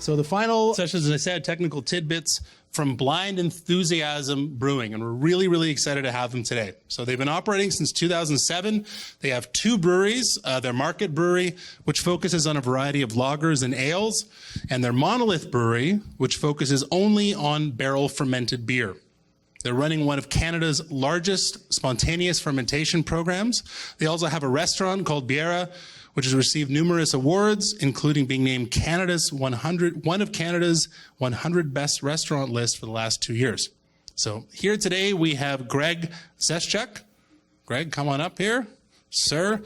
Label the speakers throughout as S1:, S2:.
S1: So the final session, as I said, technical tidbits from Blind Enthusiasm Brewing, and we're really, really excited to have them today. So they've been operating since 2007. They have 2 breweries, their Market Brewery, which focuses on a variety of lagers and ales, and their Monolith Brewery, which focuses only on barrel-fermented beer. They're running one of Canada's largest spontaneous fermentation programs. They also have a restaurant called Brewer, which has received numerous awards, including being named one of Canada's 100 best restaurant list for the last 2 years. So here today we have Greg Zeschuk. Greg, come on up here, sir.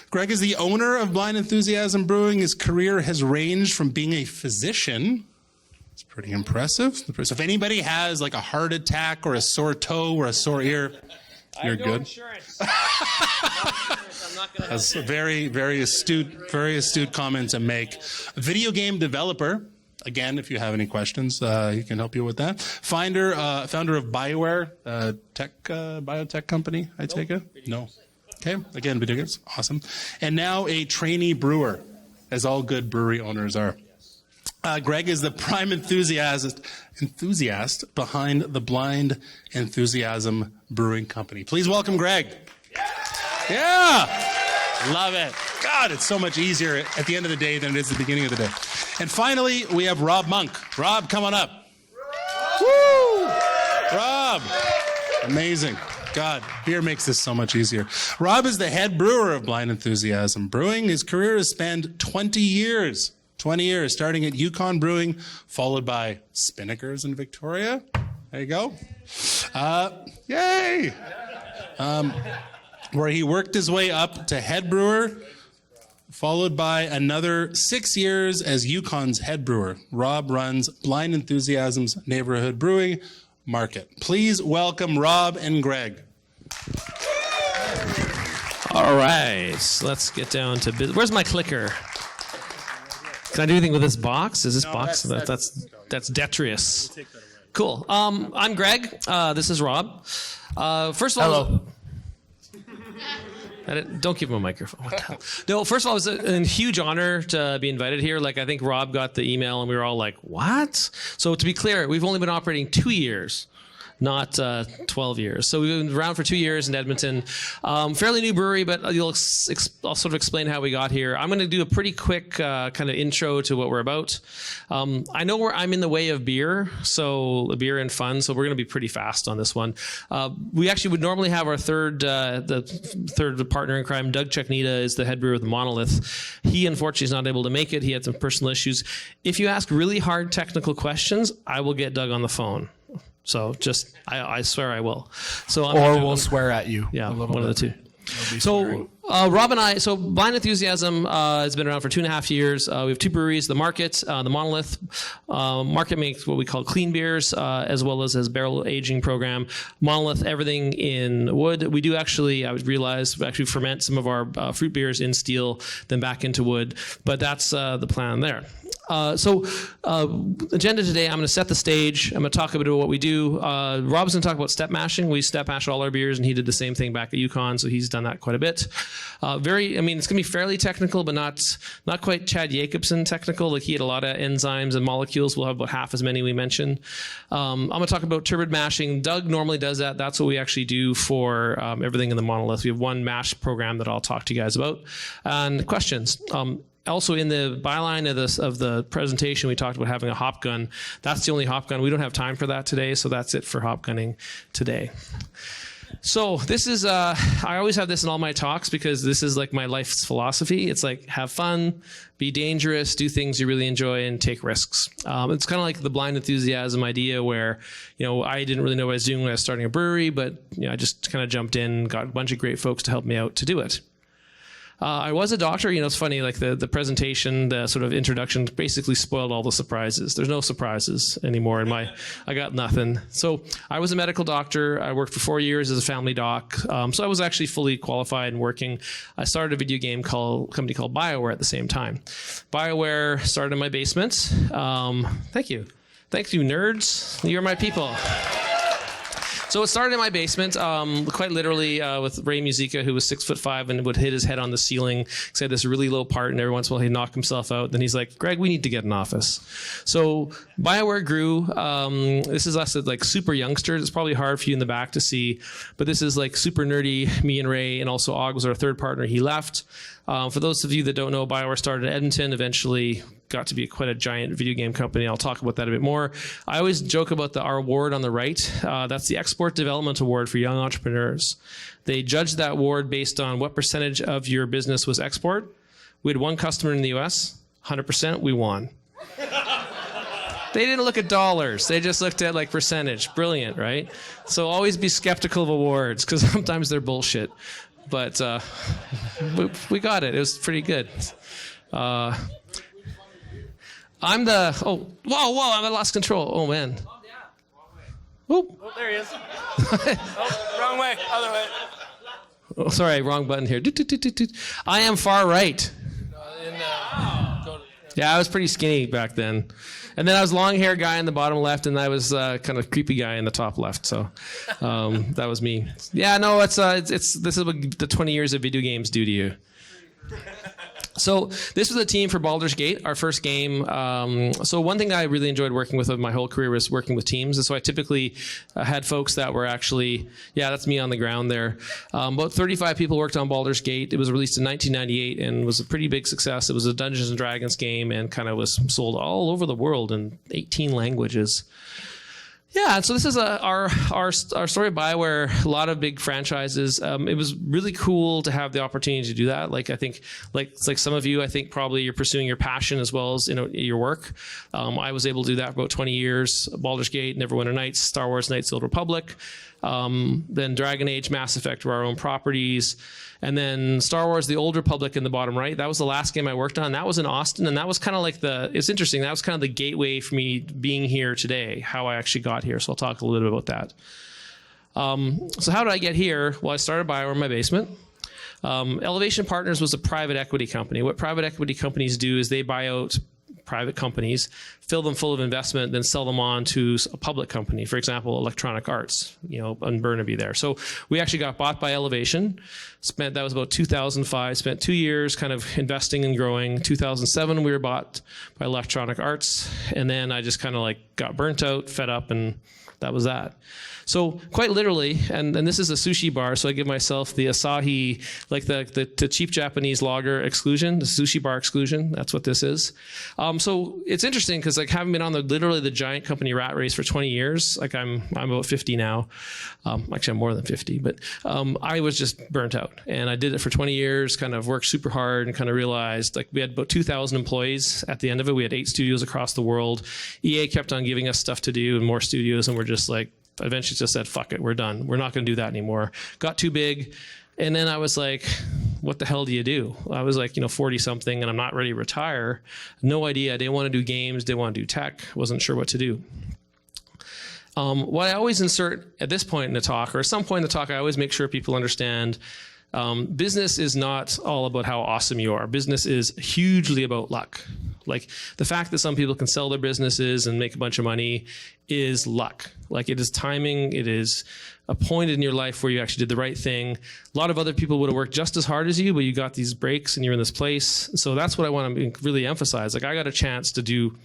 S1: Greg is the owner of Blind Enthusiasm Brewing. His career has ranged from being a physician. It's pretty impressive. So if anybody has like a heart attack or a sore toe or a sore ear, you're good.
S2: Insurance. I'm not gonna
S1: That's a very astute comment to make. A video game developer. Again, if you have any questions, he can help you with that. Founder of BioWare, biotech company, I take it? No. Okay, again, video games. Awesome. And now a trainee brewer, as all good brewery owners are. Greg is the prime enthusiast behind the Blind Enthusiasm Brewing Company. Please welcome Greg. Yeah. Love it. God, it's so much easier at the end of the day than it is at the beginning of the day. And finally, we have Rob Monk. Rob, come on up. Woo! Rob. Amazing. God, beer makes this so much easier. Rob is the head brewer of Blind Enthusiasm Brewing. His career has spanned 20 years. 20 years, starting at Yukon Brewing, followed by Spinnakers in Victoria. There you go. Yay! Where he worked his way up to head brewer, followed by another 6 years as Yukon's head brewer. Rob runs Blind Enthusiasm's neighborhood brewing market. Please welcome Rob and Greg.
S2: All right, let's get down to business. Where's my clicker? Can I do anything with this box? Is this box? That's detritus. We'll take that away. Cool. I'm Greg. This is Rob. First of all,
S3: hello.
S2: Don't give him a microphone. What the hell? No, first of all, it was a huge honor to be invited here. Like, I think Rob got the email and we were all like, what? So to be clear, we've only been operating 2 years, not 12 years. So we've been around for 2 years in Edmonton. Fairly new brewery, but I'll sort of explain how we got here. I'm going to do a pretty quick kind of intro to what we're about. I know I'm in the way of beer, so beer and fun, so we're going to be pretty fast on this one. We actually would normally have our third partner in crime. Doug Checknita is the head brewer of the Monolith. He, unfortunately, is not able to make it. He had some personal issues. If you ask really hard technical questions, I will get Doug on the phone. So just, I swear I will. So
S3: we'll swear at you.
S2: Yeah, one of the two. So Rob and I, so Blind Enthusiasm has been around for 2.5 years. We have 2 breweries, the Market, the Monolith. Market makes what we call clean beers, as well as barrel aging program. Monolith, everything in wood. We do actually, I realized, ferment some of our fruit beers in steel, then back into wood. But that's the plan there. Agenda today, I'm going to set the stage. I'm going to talk a bit about what we do. Rob's going to talk about step mashing. We step mash all our beers, and he did the same thing back at Yukon, so he's done that quite a bit. It's going to be fairly technical, but not quite Chad Jacobson technical. Like, he had a lot of enzymes and molecules. We'll have about half as many we mentioned. I'm going to talk about turbid mashing. Doug normally does that. That's what we actually do for everything in the Monolith. We have one mash program that I'll talk to you guys about. And questions. Also, in the byline of the presentation, we talked about having a HopGun. That's the only HopGun. We don't have time for that today, so that's it for HopGunning today. So this is, I always have this in all my talks because this is like my life's philosophy. It's like, have fun, be dangerous, do things you really enjoy, and take risks. It's kind of like the Blind Enthusiasm idea where, I didn't really know what I was doing when I was starting a brewery, but I just kind of jumped in, got a bunch of great folks to help me out to do it. I was a doctor. It's funny, like the presentation, the sort of introduction basically spoiled all the surprises. There's no surprises anymore I got nothing. So I was a medical doctor. I worked for 4 years as a family doc. So I was actually fully qualified and working. I started a video game company called BioWare at the same time. BioWare started in my basement. Thank you. Thank you, nerds. You're my people. So it started in my basement, quite literally with Ray Musica, who was 6'5" and would hit his head on the ceiling because he had this really low part, and every once in a while he'd knock himself out. Then he's like, Greg, we need to get an office. So BioWare grew. This is us as like super youngsters. It's probably hard for you in the back to see, but this is like super nerdy, me and Ray, and also Og was our third partner. He left. For those of you that don't know, BioWare started in Edmonton, eventually got to be quite a giant video game company. I'll talk about that a bit more. I always joke about our award on the right. That's the Export Development Award for young entrepreneurs. They judged that award based on what percentage of your business was export. We had one customer in the US, 100%, we won. They didn't look at dollars. They just looked at like percentage. Brilliant, right? So always be skeptical of awards because sometimes they're bullshit. But we got it. It was pretty good. Whoa, I lost control. Oh, man.
S3: Oh, there he is. Wrong way, other way.
S2: Oh, sorry, wrong button here. I am far right. Yeah, I was pretty skinny back then. And then I was long hair guy in the bottom left, and I was kind of creepy guy in the top left. So that was me. Yeah, no, this is what the 20 years of video games do to you. So this was a team for Baldur's Gate, our first game. So one thing I really enjoyed working with my whole career was working with teams. And so I typically had folks that were actually, yeah, that's me on the ground there. About 35 people worked on Baldur's Gate. It was released in 1998 and was a pretty big success. It was a Dungeons & Dragons game and kind of was sold all over the world in 18 languages. Yeah, so this is our story of BioWare, a lot of big franchises. It was really cool to have the opportunity to do that. Like I think, like some of you, I think probably you're pursuing your passion as well as your work. I was able to do that for about 20 years. Baldur's Gate, Neverwinter Nights, Star Wars: Knights of the Old Republic, then Dragon Age, Mass Effect were our own properties. And then Star Wars: The Old Republic in the bottom right. That was the last game I worked on. That was in Austin, and that was kind of like it's interesting. That was kind of the gateway for me being here today, how I actually got here. So I'll talk a little bit about that. So how did I get here? Well, I started BioWare in my basement. Elevation Partners was a private equity company. What private equity companies do is they buy out private companies, fill them full of investment, then sell them on to a public company. For example, Electronic Arts, in Burnaby there. So we actually got bought by Elevation. That was about 2005. Spent 2 years kind of investing and growing. 2007, we were bought by Electronic Arts. And then I just kind of got burnt out, fed up, and that was that. So quite literally, and this is a sushi bar, so I give myself the Asahi, like the cheap Japanese lager exclusion, the sushi bar exclusion. That's what this is. So it's interesting because having been on literally the giant company rat race for 20 years, I'm about 50 now. Actually, I'm more than 50, but I was just burnt out, and I did it for 20 years. Kind of worked super hard, and kind of realized we had about 2,000 employees at the end of it. We had 8 studios across the world. EA kept on giving us stuff to do and more studios, and we're just eventually just said, fuck it, we're done. We're not going to do that anymore. Got too big. And then I was like, what the hell do you do? I was 40 something and I'm not ready to retire. No idea. I didn't want to do games. Didn't want to do tech. Wasn't sure what to do. What I always insert at this point in the talk, or at some point in the talk, I always make sure people understand business is not all about how awesome you are. Business is hugely about luck. The fact that some people can sell their businesses and make a bunch of money is luck. It is timing. It is a point in your life where you actually did the right thing. A lot of other people would have worked just as hard as you, but you got these breaks and you're in this place. So that's what I want to really emphasize. I got a chance to do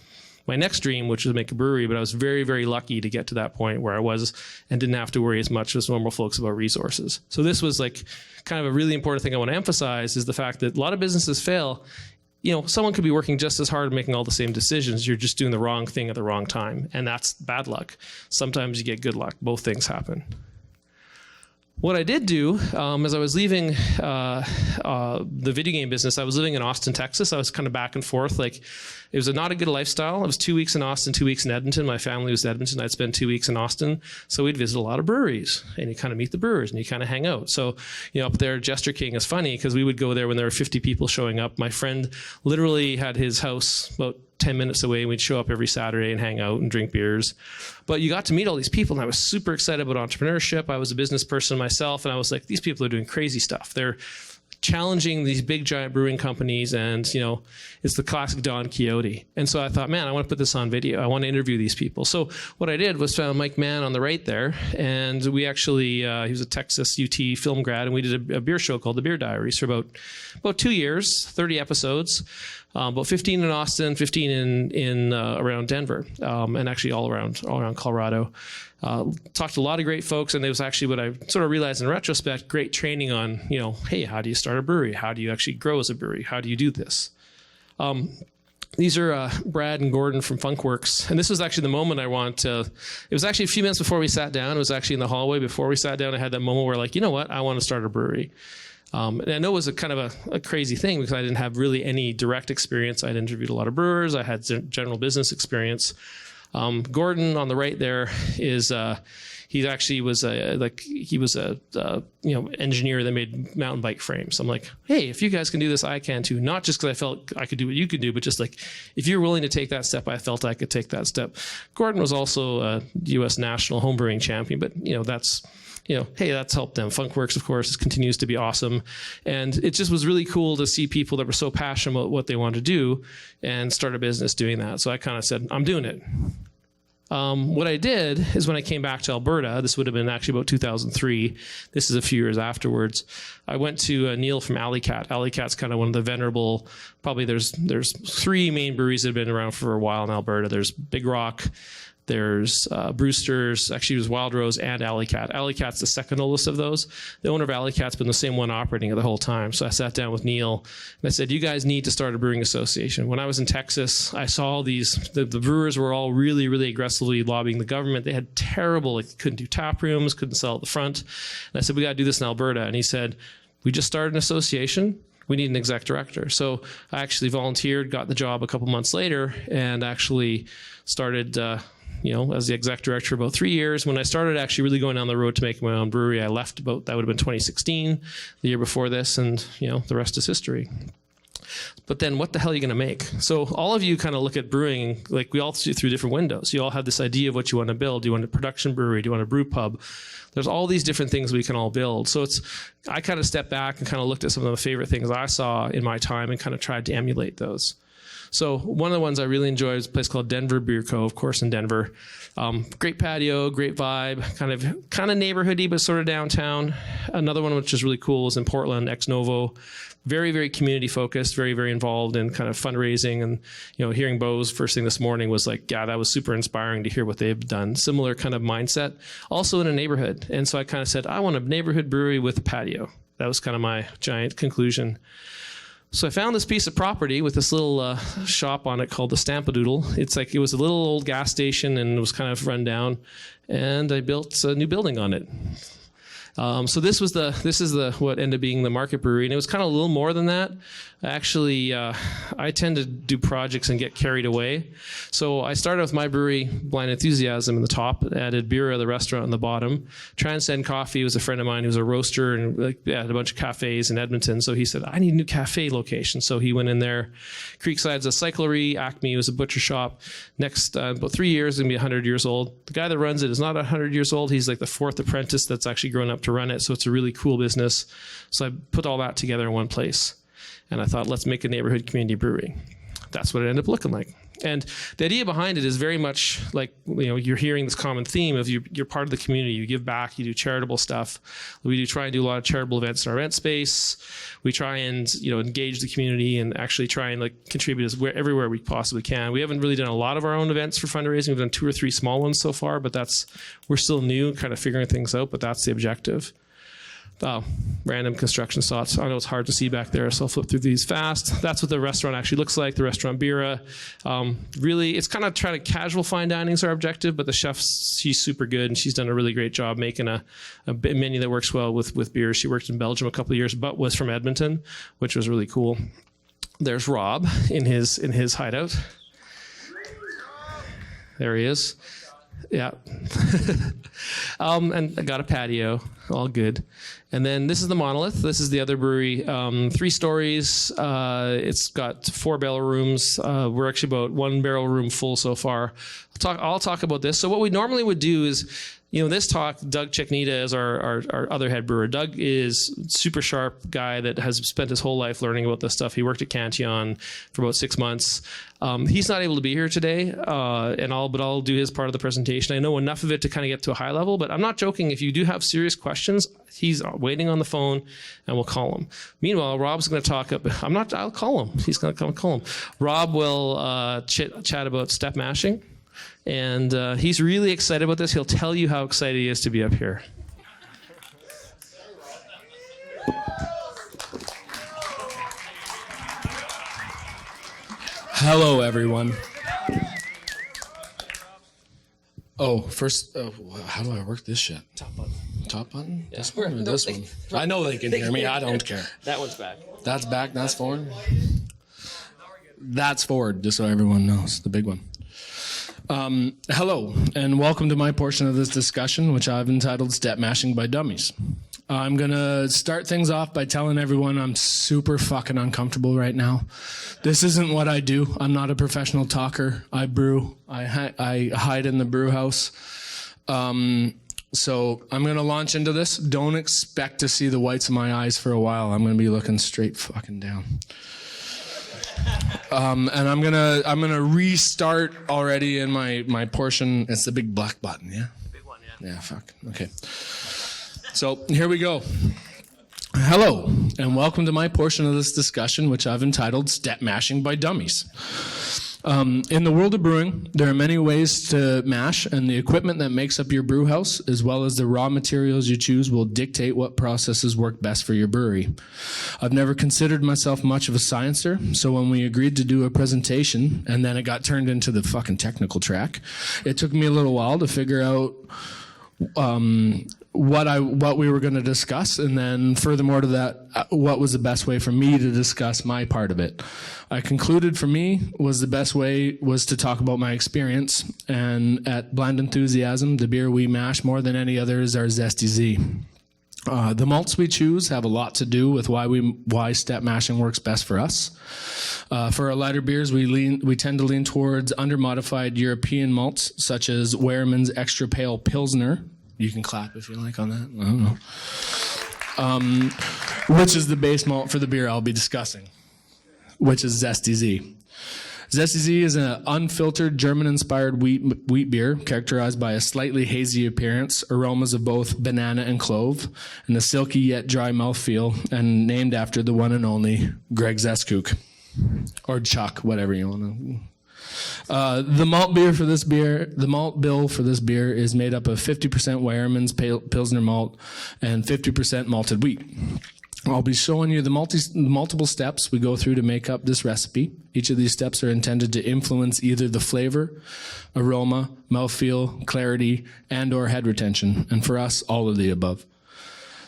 S2: my next dream, which was make a brewery, but I was very, very lucky to get to that point where I was and didn't have to worry as much as normal folks about resources. So this was kind of a really important thing I want to emphasize is the fact that a lot of businesses fail. Someone could be working just as hard making all the same decisions. You're just doing the wrong thing at the wrong time. And that's bad luck. Sometimes you get good luck. Both things happen. What I did do, as I was leaving the video game business, I was living in Austin, Texas. I was kind of back and forth. It was not a good lifestyle. It was 2 weeks in Austin, 2 weeks in Edmonton. My family was in Edmonton. I'd spend 2 weeks in Austin. So we'd visit a lot of breweries, and you kind of meet the brewers, and you kind of hang out. So, up there, Jester King is funny because we would go there when there were 50 people showing up. My friend literally had his house about 10 minutes away. We'd show up every Saturday and hang out and drink beers. But you got to meet all these people, and I was super excited about entrepreneurship. I was a business person myself, and I was like, these people are doing crazy stuff. They're challenging these big giant brewing companies, and it's the classic Don Quixote. And so I thought, man, I want to put this on video. I want to interview these people. So what I did was found Mike Mann on the right there, and we actually he was a Texas UT film grad, and we did a beer show called The Beer Diaries for about 2 years, 30 episodes. About 15 in Austin, 15 in around Denver, and actually all around Colorado. Talked to a lot of great folks, and it was actually what I sort of realized in retrospect, great training on, hey, how do you start a brewery? How do you actually grow as a brewery? How do you do this? These are Brad and Gordon from Funkworks, and this was actually the moment it was actually a few minutes before we sat down. It was actually in the hallway before we sat down. I had that moment where, like, you know what? I want to start a brewery. And I know it was a kind of a crazy thing because I didn't have really any direct experience. I'd interviewed a lot of brewers. I had general business experience. Gordon on the right there is he actually was an engineer that made mountain bike frames. I'm like, hey, if you guys can do this, I can too. Not just because I felt I could do what you could do, but just like if you're willing to take that step, I felt I could take that step. Gordon was also a U.S. national homebrewing champion, but that's. Hey, that's helped them. Funkworks, of course, continues to be awesome. And it just was really cool to see people that were so passionate about what they wanted to do and start a business doing that. So I kind of said, I'm doing it. What I did is when I came back to Alberta, this would have been actually about 2003. This is a few years afterwards. I went to Neil from Alley Cat. Alley Cat's kind of one of the venerable, probably there's 3 main breweries that have been around for a while in Alberta. There's Big Rock, there's Brewster's, actually it was Wild Rose and Alley Cat. Alley Cat's the second oldest of those. The owner of Alley Cat's been the same one operating it the whole time. So I sat down with Neil and I said, you guys need to start a brewing association. When I was in Texas, I saw the brewers were all really, really aggressively lobbying the government. They had terrible, couldn't do tap rooms, couldn't sell at the front. And I said, we got to do this in Alberta. And he said, we just started an association. We need an exec director. So I actually volunteered, got the job a couple months later, and actually started as the exec director for about 3 years. When I started actually really going down the road to make my own brewery, I left that would have been 2016, the year before this, and the rest is history. But then what the hell are you going to make? So all of you kind of look at brewing, like we all see it through different windows. You all have this idea of what you want to build. Do you want a production brewery? Do you want a brew pub? There's all these different things we can all build. So I kind of stepped back and kind of looked at some of the favorite things I saw in my time and kind of tried to emulate those. So one of the ones I really enjoyed is a place called Denver Beer Co., of course, in Denver. Great patio, great vibe, kind of neighborhoody, but sort of downtown. Another one which is really cool is in Portland, Ex Novo. Very, very community focused, very, very involved in kind of fundraising. And, hearing Bo's first thing this morning was like, yeah, that was super inspiring to hear what they've done. Similar kind of mindset, also in a neighborhood. And so I kind of said, I want a neighborhood brewery with a patio. That was kind of my giant conclusion. So I found this piece of property with this little shop on it called the Stampadoodle. It was a little old gas station and it was kind of run down, and I built a new building on it. So this is what ended up being the Market Brewery, and it was kind of a little more than that. Actually, I tend to do projects and get carried away. So I started with my brewery, Blind Enthusiasm, in the top, added Bira, the restaurant, on the bottom. Transcend Coffee was a friend of mine who was a roaster and had a bunch of cafes in Edmonton. So he said, I need a new cafe location. So he went in there. Creekside's a cyclery. Acme was a butcher shop. Next, about 3 years, going to be 100 years old. The guy that runs it is not 100 years old. He's like the 4th apprentice that's actually grown up to run it. So it's a really cool business. So I put all that together in one place. And I thought, let's make a neighborhood community brewery. That's what it ended up looking like. And the idea behind it is very much like, you're hearing this common theme of you're part of the community. You give back, you do charitable stuff. We do try and do a lot of charitable events in our event space. We try and, engage the community and actually try and contribute everywhere we possibly can. We haven't really done a lot of our own events for fundraising. We've done 2 or 3 small ones so far, but we're still new, kind of figuring things out, but that's the objective. Random construction thoughts. I know it's hard to see back there, so I'll flip through these fast. That's what the restaurant actually looks like, the restaurant Bira. Really, it's kind of trying to casual fine dining is our objective, but the chef, she's super good, and she's done a really great job making a menu that works well with beer. She worked in Belgium a couple of years, but was from Edmonton, which was really cool. There's Rob in his hideout. There he is. Yeah. And I got a patio, all good. And then this is the Monolith. This is the other brewery. 3 stories. It's got 4 barrel rooms. We're actually about 1 barrel room full so far. I'll talk about this. So what we normally would do is, this talk, Doug Checknita is our other head brewer. Doug is a super sharp guy that has spent his whole life learning about this stuff. He worked at Cantillon for about 6 months. He's not able to be here today, but I'll do his part of the presentation. I know enough of it to kind of get to a high level, but I'm not joking. If you do have serious questions, he's waiting on the phone, and we'll call him. Meanwhile, Rob's going to talk. I'll call him. He's going to call him. Rob will chat about step mashing, and he's really excited about this. He'll tell you how excited he is to be up here.
S4: Hello, everyone. First, how do I work this shit?
S2: Top button.
S4: Top button?
S2: Yeah.
S4: This one or this one? I know they can hear me. I don't care.
S2: That one's back.
S4: That's back. That's forward. That's forward, just so everyone knows. The big one. Hello, and welcome to my portion of this discussion, which I've entitled Step Mashing by Dummies. I'm going to start things off by telling everyone I'm super fucking uncomfortable right now. This isn't what I do. I'm not a professional talker. I brew. I hide in the brew house. So I'm going to launch into this. Don't expect to see the whites of my eyes for a while. I'm going to be looking straight fucking down. And I'm gonna restart already in my portion. It's the big black button, yeah?
S2: The big one, yeah.
S4: Yeah, fuck. Okay. So here we go. Hello, and welcome to my portion of this discussion, which I've entitled Step Mashing by Dummies. In the world of brewing, there are many ways to mash, and the equipment that makes up your brew house, as well as the raw materials you choose, will dictate what processes work best for your brewery. I've never considered myself much of a sciencer, so when we agreed to do a presentation, and then it got turned into the fucking technical track, it took me a little while to figure out what we were going to discuss, and then furthermore to that, what was the best way for me to discuss my part of it. I concluded for me was the best way was to talk about my experience, and at Blind Enthusiasm, the beer we mash more than any other is our Zesty Z. The malts we choose have a lot to do with why step mashing works best for us. For our lighter beers, we tend to lean towards under-modified European malts, such as Weyermann's Extra Pale Pilsner. You can clap if you like on that. I don't know. Which is the base malt for the beer I'll be discussing, which is Zesty Z. Zesty Z is an unfiltered German-inspired wheat beer characterized by a slightly hazy appearance, aromas of both banana and clove, and a silky yet dry mouthfeel, and named after the one and only Greg Zeschuk, or Chuck, whatever you want to. The malt bill for this beer is made up of 50% Weyermann's Pilsner malt and 50% malted wheat. I'll be showing you the multiple steps we go through to make up this recipe. Each of these steps are intended to influence either the flavor, aroma, mouthfeel, clarity, and or head retention, and for us, all of the above.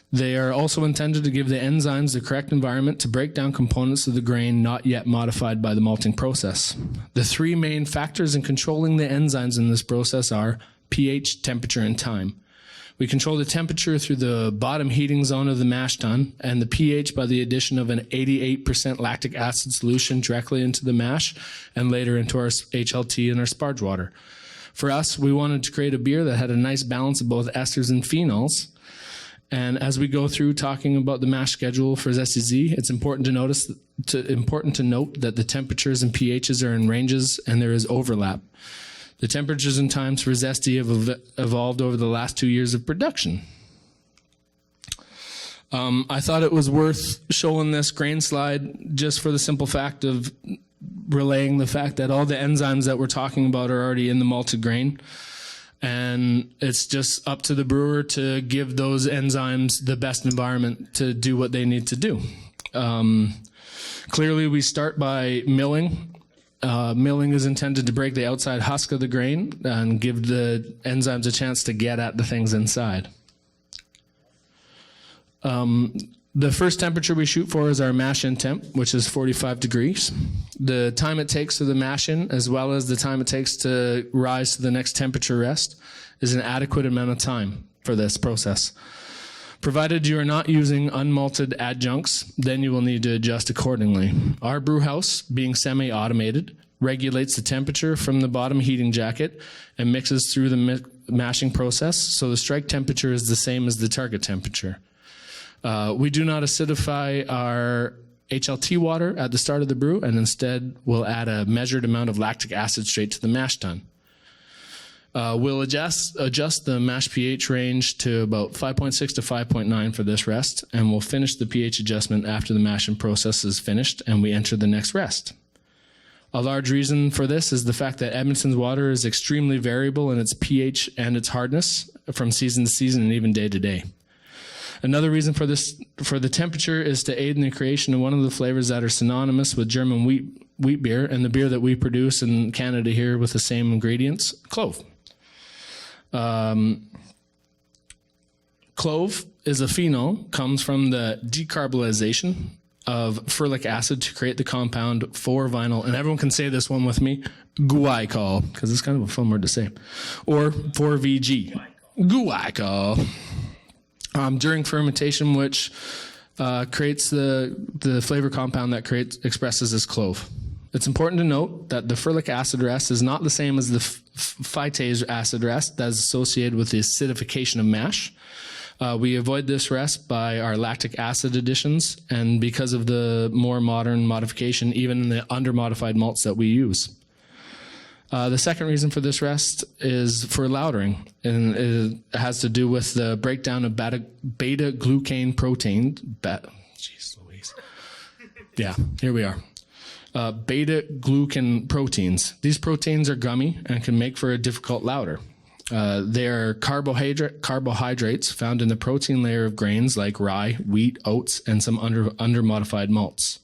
S4: They are also intended to give the enzymes the correct environment to break down components of the grain not yet modified by the malting process. The three main factors in controlling the enzymes in this process are pH, temperature, and time. We control the temperature through the bottom heating zone of the mash tun, and the pH by the addition of an 88% lactic acid solution directly into the mash and later into our HLT and our sparge water. For us, we wanted to create a beer that had a nice balance of both esters and phenols. And as we go through talking about the mash schedule for Zesty Z, it's important to note that the temperatures and pHs are in ranges and there is overlap. The temperatures and times for Zesty have evolved over the last 2 years of production. I thought it was worth showing this grain slide just for the simple fact of relaying the fact that all the enzymes that we're talking about are already in the malted grain. And it's just up to the brewer to give those enzymes the best environment to do what they need to do. Clearly, we start by milling. Milling is intended to break the outside husk of the grain and give the enzymes a chance to get at the things inside. The first temperature we shoot for is our mash-in temp, which is 45 degrees. The time it takes to the mash-in, as well as the time it takes to rise to the next temperature rest, is an adequate amount of time for this process. Provided you are not using unmalted adjuncts, then you will need to adjust accordingly. Our brew house, being semi-automated, regulates the temperature from the bottom heating jacket and mixes through the mashing process, so the strike temperature is the same as the target temperature. We do not acidify our HLT water at the start of the brew, and instead we'll add a measured amount of lactic acid straight to the mash tun. We'll adjust the mash pH range to about 5.6 to 5.9 for this rest, and we'll finish the pH adjustment after the mashing process is finished and we enter the next rest. A large reason for this is the fact that Edmonton's water is extremely variable in its pH and its hardness from season to season and even day to day. Another reason for the temperature is to aid in the creation of one of the flavors that are synonymous with German wheat beer and the beer that we produce in Canada here with the same ingredients, clove. Clove is a phenol, comes from the decarbolization of ferulic acid to create the compound 4-vinyl, and everyone can say this one with me, guaiacol, because it's kind of a fun word to say, or 4VG, guaiacol. During fermentation, which creates the flavor compound that expresses as clove. It's important to note that the ferulic acid rest is not the same as the phytase acid rest that is associated with the acidification of mash. We avoid this rest by our lactic acid additions and because of the more modern modification, even in the under-modified malts that we use. The second reason for this rest is for lautering, and it has to do with the breakdown of beta-glucan protein. Jeez Louise. Yeah, here we are. Beta-glucan proteins. These proteins are gummy and can make for a difficult lauter. They are carbohydrates found in the protein layer of grains like rye, wheat, oats, and some under-modified malts.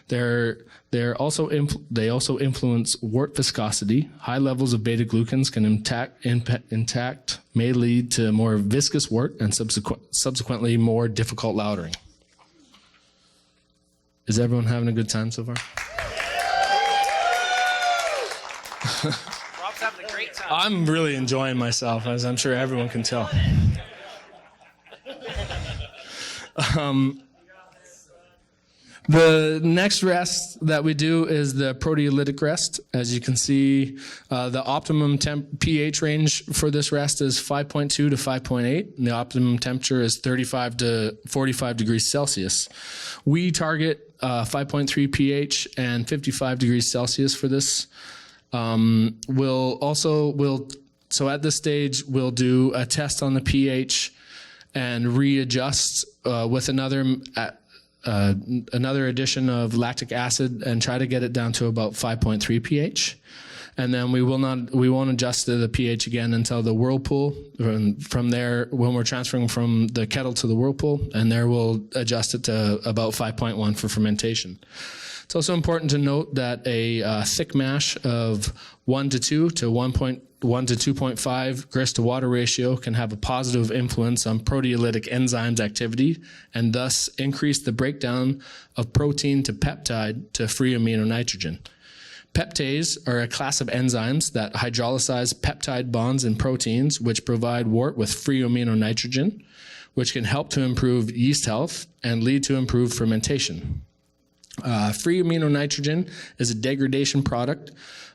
S4: They also influence wort viscosity. High levels of beta-glucans can intact may lead to more viscous wort and subsequently more difficult lautering. Is everyone having a good time so far?
S3: Rob's having a great time.
S4: I'm really enjoying myself, as I'm sure everyone can tell. The next rest that we do is the proteolytic rest. As you can see, the optimum pH range for this rest is 5.2 to 5.8, and the optimum temperature is 35 to 45 degrees Celsius. We target 5.3 pH and 55 degrees Celsius for this. So at this stage, we'll do a test on the pH and readjust with another addition of lactic acid and try to get it down to about 5.3 pH. And then we won't adjust the pH again until the whirlpool. And from there, when we're transferring from the kettle to the whirlpool, and there we'll adjust it to about 5.1 for fermentation. It's also important to note that a thick mash of 1 to 2 to 1 to 2.5 grist to water ratio can have a positive influence on proteolytic enzymes activity and thus increase the breakdown of protein to peptide to free amino nitrogen. Peptase are a class of enzymes that hydrolyze peptide bonds in proteins which provide wort with free amino nitrogen, which can help to improve yeast health and lead to improved fermentation. Free amino nitrogen is a degradation product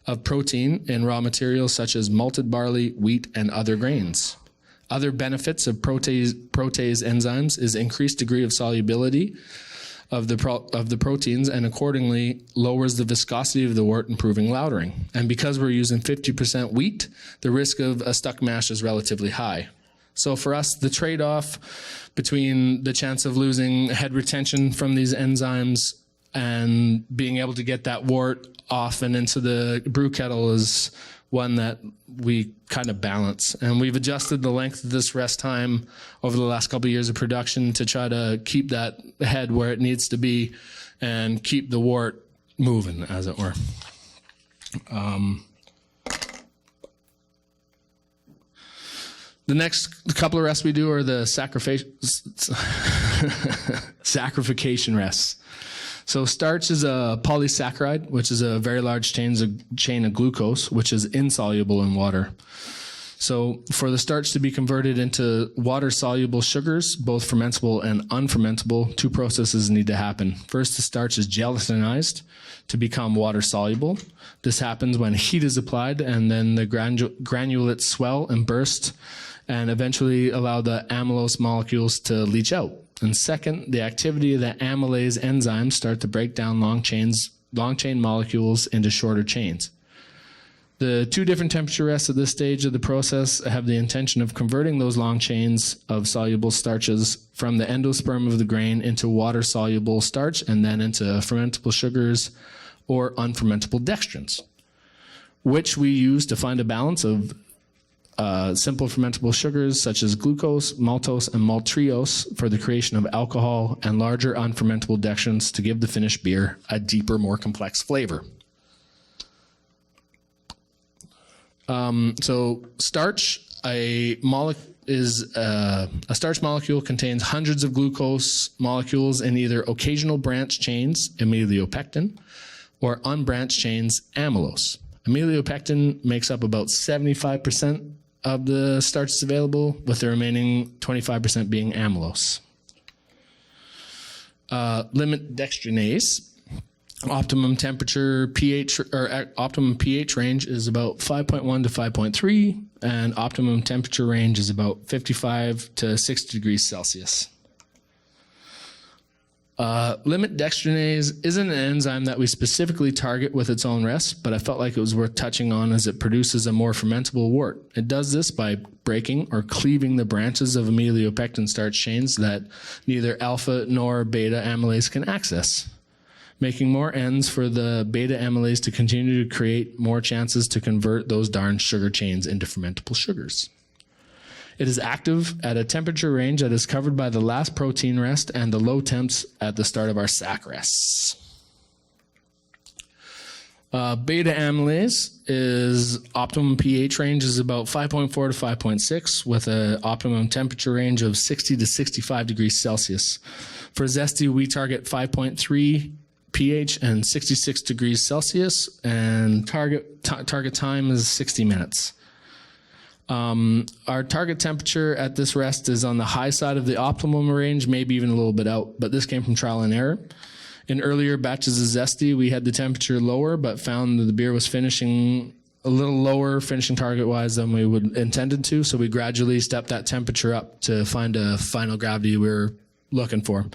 S4: of protein in raw materials such as malted barley, wheat, and other grains. Other benefits of protease enzymes is increased degree of solubility of the proteins and accordingly lowers the viscosity of the wort, improving lautering. And because we're using 50% wheat, the risk of a stuck mash is relatively high. So for us, the trade-off between the chance of losing head retention from these enzymes and being able to get that wort off and into the brew kettle is one that we kind of balance. And we've adjusted the length of this rest time over the last couple of years of production to try to keep that head where it needs to be and keep the wort moving, as it were. The next couple of rests we do are the saccharification rests. So starch is a polysaccharide, which is a very large chain of glucose, which is insoluble in water. So for the starch to be converted into water-soluble sugars, both fermentable and unfermentable, two processes need to happen. First, the starch is gelatinized to become water-soluble. This happens when heat is applied, and then the granulates swell and burst and eventually allow the amylose molecules to leach out. And second, the activity of the amylase enzymes start to break down long chain molecules into shorter chains. The two different temperature rests at this stage of the process have the intention of converting those long chains of soluble starches from the endosperm of the grain into water-soluble starch and then into fermentable sugars or unfermentable dextrins, which we use to find a balance of simple fermentable sugars such as glucose, maltose, and maltreose for the creation of alcohol, and larger unfermentable dextrins to give the finished beer a deeper, more complex flavor. So starch, a starch molecule contains hundreds of glucose molecules in either occasional branch chains, amylopectin, or unbranched chains, amylose. Amylopectin makes up about 75% of the starches available, with the remaining 25% being amylose. Limit dextrinase. Optimum temperature pH or optimum pH range is about 5.1 to 5.3, and optimum temperature range is about 55 to 60 degrees Celsius. Limit dextrinase isn't an enzyme that we specifically target with its own rest, but I felt like it was worth touching on as it produces a more fermentable wort. It does this by breaking or cleaving the branches of amylopectin starch chains that neither alpha nor beta amylase can access, making more ends for the beta-amylase to continue to create more chances to convert those darn sugar chains into fermentable sugars. It is active at a temperature range that is covered by the last protein rest and the low temps at the start of our sac rests. Beta-amylase is optimum pH range is about 5.4 to 5.6 with an optimum temperature range of 60 to 65 degrees Celsius. For Zesty, we target 5.3 pH and 66 degrees Celsius, and target time is 60 minutes. Our target temperature at this rest is on the high side of the optimum range, maybe even a little bit out, but this came from trial and error. In earlier batches of Zesty, we had the temperature lower, but found that the beer was finishing a little lower finishing target-wise than we would intended to, so we gradually stepped that temperature up to find a final gravity we were looking for.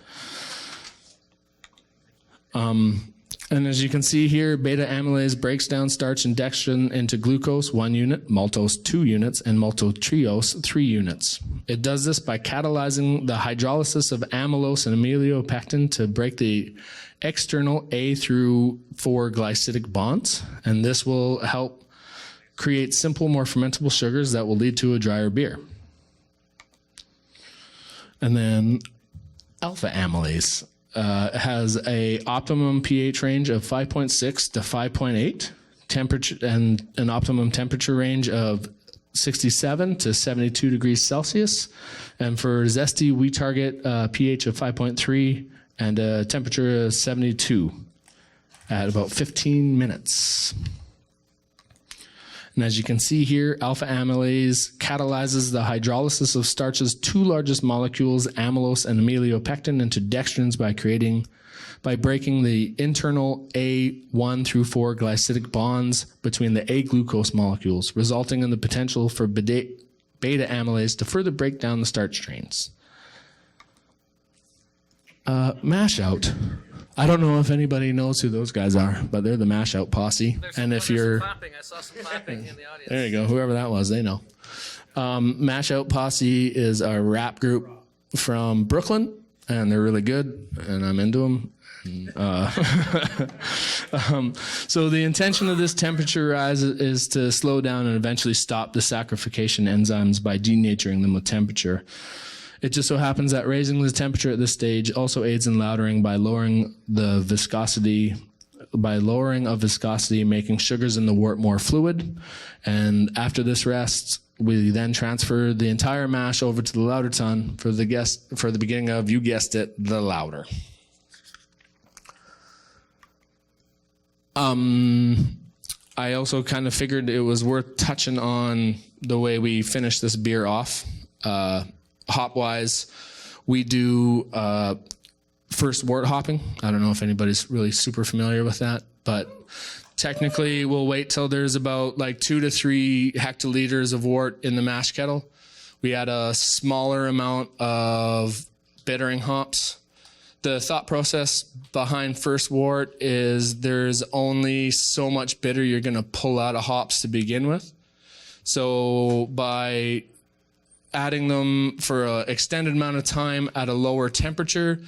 S4: And as you can see here, beta-amylase breaks down starch and dextrin into glucose 1 unit, maltose 2 units, and maltotreose 3 units. It does this by catalyzing the hydrolysis of amylose and amylopectin to break the external A through 4 glycidic bonds, and this will help create simple, more fermentable sugars that will lead to a drier beer. And then alpha amylase has a optimum pH range of 5.6 to 5.8, temperature and an optimum temperature range of 67 to 72 degrees Celsius. And for Zesty, we target a pH of 5.3 and a temperature of 72 at about 15 minutes. And as you can see here, alpha amylase catalyzes the hydrolysis of starch's two largest molecules, amylose and amylopectin, into dextrins by breaking the internal A1 through 4 glycidic bonds between the A-glucose molecules, resulting in the potential for beta-amylase to further break down the starch chains. Mash out. I don't know if anybody knows who those guys are, but they're the Mash Out Posse. And if you're...
S2: Clapping. I saw some clapping in the audience.
S4: There you go. Whoever that was, they know. Mash Out Posse is a rap group from Brooklyn, and they're really good, and I'm into them. So the intention of this temperature rise is to slow down and eventually stop the saccharification enzymes by denaturing them with temperature. It just so happens that raising the temperature at this stage also aids in lautering by lowering of viscosity, making sugars in the wort more fluid. And after this rest, we then transfer the entire mash over to the lauter tun for the beginning of, you guessed it, the lauter. I also kind of figured it was worth touching on the way we finish this beer off. Hop-wise, we do first wort hopping. I don't know if anybody's really super familiar with that, but technically we'll wait till there's about like 2 to 3 hectoliters of wort in the mash kettle. We add a smaller amount of bittering hops. The thought process behind first wort is there's only so much bitter you're going to pull out of hops to begin with. So by adding them for an extended amount of time at a lower temperature,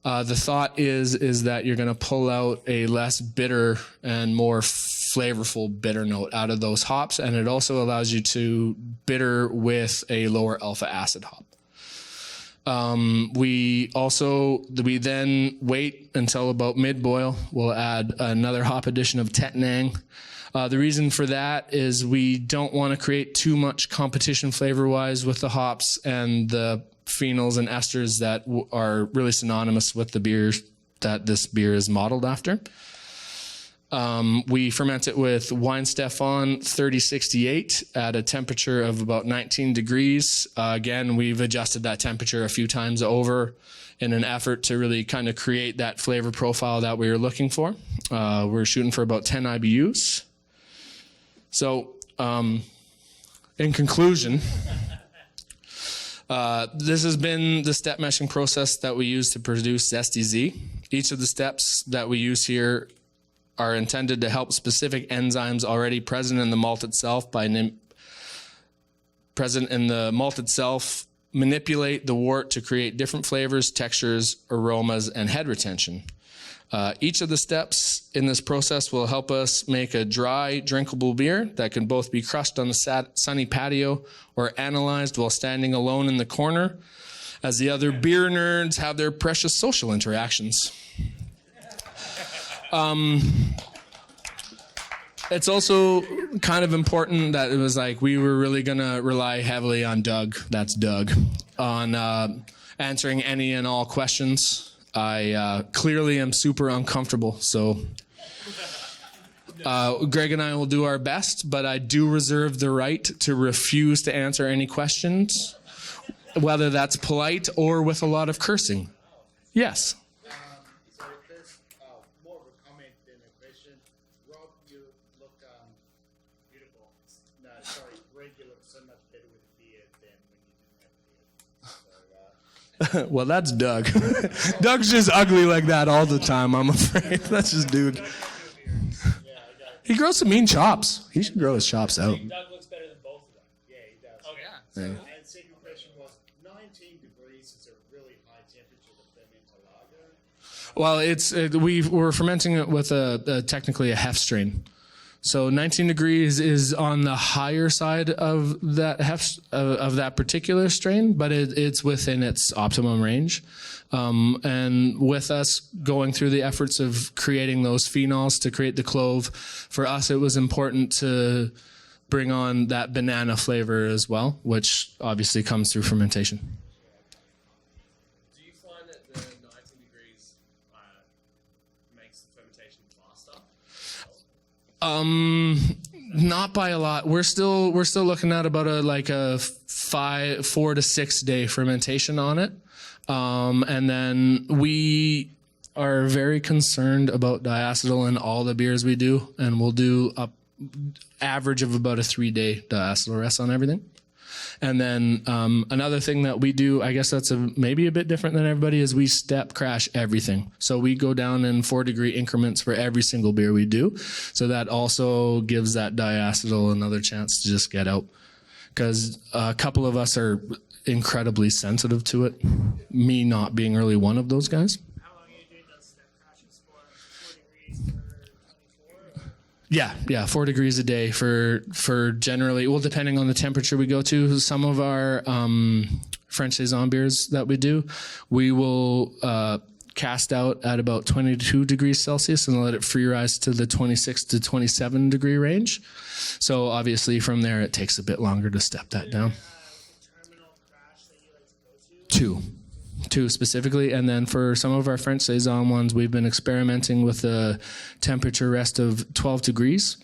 S4: the thought is that you're going to pull out a less bitter and more flavorful bitter note out of those hops, and it also allows you to bitter with a lower alpha acid hop. We then wait until about mid-boil. We'll add another hop addition of Tettnang. The reason for that is we don't want to create too much competition flavor-wise with the hops and the phenols and esters that are really synonymous with the beer that this beer is modeled after. We ferment it with Wine Stefan 3068 at a temperature of about 19 degrees. Again, we've adjusted that temperature a few times over in an effort to really kind of create that flavor profile that we were looking for. We're shooting for about 10 IBUs. So, in conclusion, this has been the step meshing process that we use to produce Zesty Z. Each of the steps that we use here are intended to help specific enzymes already present in the malt itself manipulate the wort to create different flavors, textures, aromas, and head retention. Each of the steps in this process will help us make a dry, drinkable beer that can both be crushed on the sunny patio or analyzed while standing alone in the corner as the other beer nerds have their precious social interactions. It's also kind of important that it was like we were really going to rely heavily on Doug, that's Doug, on answering any and all questions. I clearly am super uncomfortable, so Greg and I will do our best, but I do reserve the right to refuse to answer any questions, whether that's polite or with a lot of cursing. Yes.
S5: Sorry, first, more of a comment than a question. Rob, you look beautiful. No, sorry, Greg, you look so much better with a beard than when you didn't have a beard. So,
S4: Well, that's Doug. Doug's just ugly like that all the time, I'm afraid. That's just dude. He grows some mean chops. He should grow his chops out.
S3: Doug looks better than both of them.
S5: yeah, he does.
S3: Oh, yeah.
S5: And second question was, 19 degrees is a really high temperature to ferment a lager.
S4: Well, we're fermenting it with technically a hef strain. So 19 degrees is on the higher side of that of that particular strain, but it's within its optimum range. And with us going through the efforts of creating those phenols to create the clove, for us it was important to bring on that banana flavor as well, which obviously comes through fermentation.
S2: Do you find that the 19 degrees makes the fermentation faster?
S4: Not by a lot. We're still looking at about a 4 to 6 day fermentation on it. And then we are very concerned about diacetyl in all the beers we do, and we'll do a average of about a 3-day diacetyl rest on everything. And then another thing that we do, I guess that's maybe a bit different than everybody, is we step crash everything. So we go down in 4-degree increments for every single beer we do. So that also gives that diacetyl another chance to just get out. Because a couple of us are incredibly sensitive to it, me not being really one of those guys.
S3: How long are you doing those step crashes for? 4 degrees for 24?
S4: Yeah, 4 degrees a day for generally, well, depending on the temperature we go to. Some of our French Saison beers that we do, we will cast out at about 22 degrees Celsius and let it free rise to the 26 to 27 degree range. So obviously from there, it takes a bit longer to step that down.
S3: Terminal crash that you like to go to?
S4: Two specifically, and then for some of our French Saison ones, we've been experimenting with a temperature rest of 12 degrees.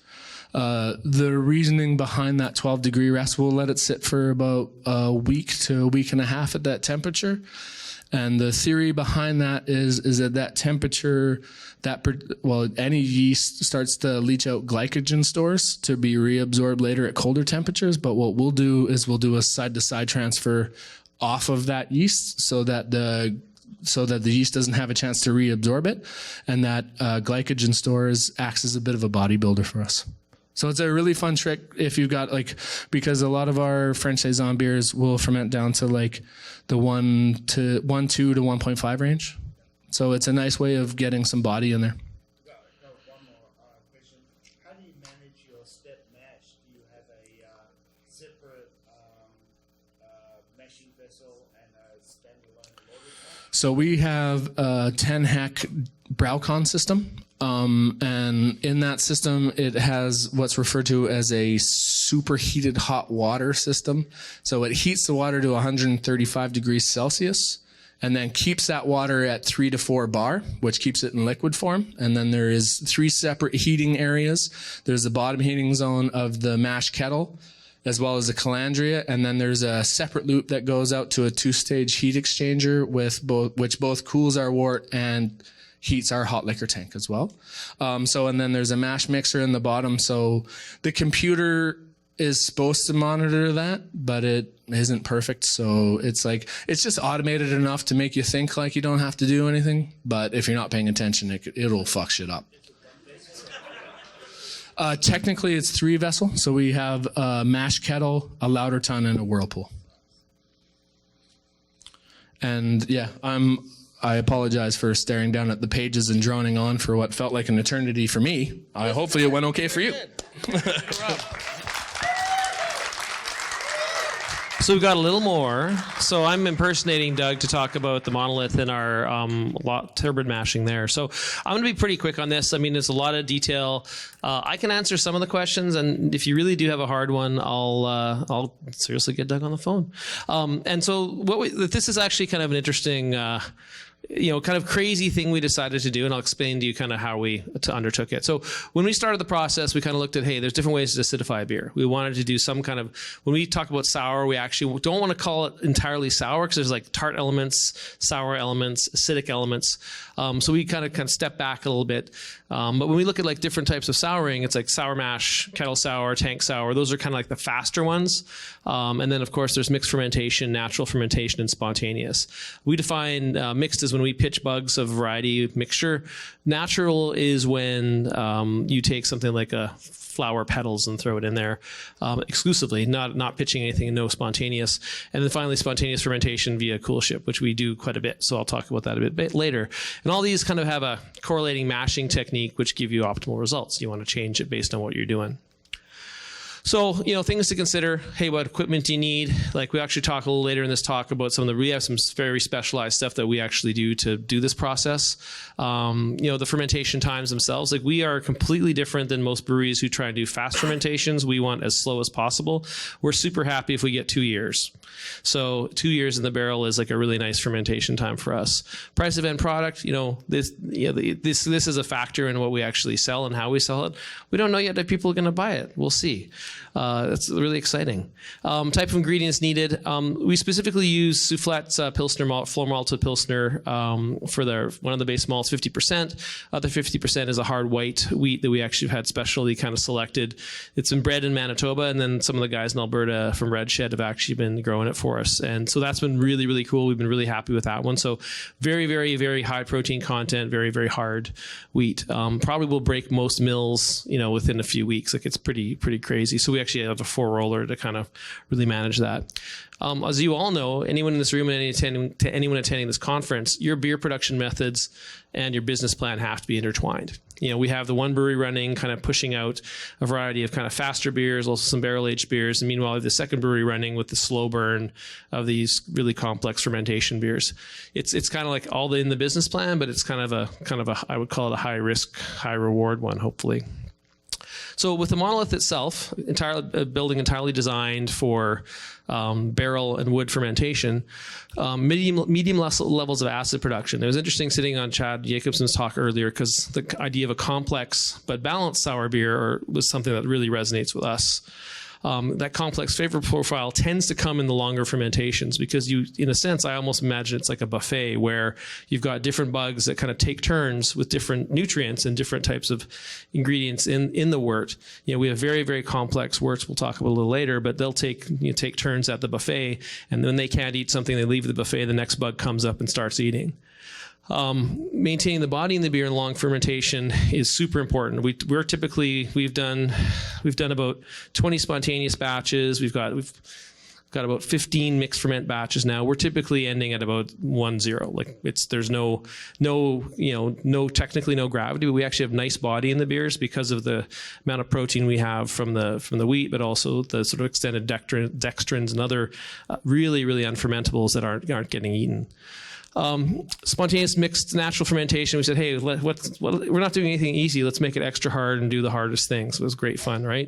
S4: The reasoning behind that 12-degree rest, we'll let it sit for about a week to a week and a half at that temperature. And the theory behind that is at that temperature, any yeast starts to leach out glycogen stores to be reabsorbed later at colder temperatures. But what we'll do is we'll do a side-to-side transfer off of that yeast so that the yeast doesn't have a chance to reabsorb it, and that glycogen stores acts as a bit of a bodybuilder for us. So it's a really fun trick if you've got because a lot of our French Saison beers will ferment down to the 1.2 to 1.5 range. So it's a nice way of getting some body in there.
S5: Got one more question. How do you manage your step mash? Do you have a separate mashing vessel and a standalone mortar tank?
S4: So we have a 10-heck Braucon system. And in that system, it has what's referred to as a superheated hot water system. So it heats the water to 135 degrees Celsius and then keeps that water at 3 to 4 bar, which keeps it in liquid form. And then there is 3 separate heating areas. There's the bottom heating zone of the mash kettle, as well as the calandria, and then there's a separate loop that goes out to a 2-stage heat exchanger which both cools our wort and heats our hot liquor tank as well. And then there's a mash mixer in the bottom. So the computer is supposed to monitor that, but it isn't perfect. So it's just automated enough to make you think like you don't have to do anything. But if you're not paying attention, it'll fuck shit up. Technically, it's 3 vessel. So we have a mash kettle, a lauter tun, and a whirlpool. And yeah, I apologize for staring down at the pages and droning on for what felt like an eternity for me. Hopefully it went okay for you.
S2: So we've got a little more. So I'm impersonating Doug to talk about the Monolith and our turbid mashing there. So I'm going to be pretty quick on this. I mean, there's a lot of detail. I can answer some of the questions, and if you really do have a hard one, I'll seriously get Doug on the phone. And so this is actually kind of an interesting kind of crazy thing we decided to do, and I'll explain to you kind of how we undertook it. So when we started the process, we kind of looked at, hey, there's different ways to acidify a beer. We wanted to do some kind of, when we talk about sour, we actually don't want to call it entirely sour because there's tart elements, sour elements, acidic elements. So we kind of step back a little bit. But when we look at different types of souring, it's like sour mash, kettle sour, tank sour. Those are kind of the faster ones. And then, of course, there's mixed fermentation, natural fermentation, and spontaneous. We define mixed as when we pitch bugs of variety mixture. Natural is when you take something like a flower petals and throw it in there exclusively, not pitching anything, no spontaneous. And then finally, spontaneous fermentation via coolship, which we do quite a bit. So I'll talk about that a bit later. And all these kind of have a correlating mashing technique, which give you optimal results. You want to change it based on what you're doing. So, things to consider. Hey, what equipment do you need? We actually talk a little later in this talk about we have some very specialized stuff that we actually do to do this process. The fermentation times themselves, we are completely different than most breweries who try and do fast fermentations. We want as slow as possible. We're super happy if we get 2 years. So 2 years in the barrel is a really nice fermentation time for us. Price of end product, this is a factor in what we actually sell and how we sell it. We don't know yet if people are going to buy it. We'll see. That's really exciting. Type of ingredients needed. We specifically use Soufflet's Pilsner malt, floor malted Pilsner for one of the base malts, 50%. Other 50% is a hard white wheat that we actually had specially kind of selected. It's been bred in Manitoba, and then some of the guys in Alberta from Red Shed have actually been growing it for us. And so that's been really, really cool. We've been really happy with that one. So very, very, very high protein content, very, very hard wheat. Probably will break most mills, within a few weeks. It's pretty crazy. So we actually have a 4-roller to kind of really manage that. As you all know, anyone in this room and anyone attending this conference, your beer production methods and your business plan have to be intertwined. We have the one brewery running, kind of pushing out a variety of kind of faster beers, also some barrel-aged beers. And meanwhile, we have the second brewery running with the slow burn of these really complex fermentation beers. It's kind of all in the business plan, but it's kind of a I would call it a high risk, high reward one, hopefully. So with the Monolith itself, building entirely designed for barrel and wood fermentation, medium levels of acid production. It was interesting sitting on Chad Jacobson's talk earlier because the idea of a complex but balanced sour beer was something that really resonates with us. That complex flavor profile tends to come in the longer fermentations because in a sense, I almost imagine it's like a buffet where you've got different bugs that kind of take turns with different nutrients and different types of ingredients in the wort. We have very, very complex worts we'll talk about a little later, but they'll take turns at the buffet, and when they can't eat something, they leave the buffet, the next bug comes up and starts eating. Maintaining the body in the beer in long fermentation is super important. We've done about 20 spontaneous batches. We've got about 15 mixed ferment batches now. We're typically ending at about 1-0. Like there's no technically no gravity, but we actually have nice body in the beers because of the amount of protein we have from the wheat, but also the sort of extended dextrins and other really, really unfermentables that aren't getting eaten. Spontaneous mixed natural fermentation. We said, hey, we're not doing anything easy. Let's make it extra hard and do the hardest things. So it was great fun, right?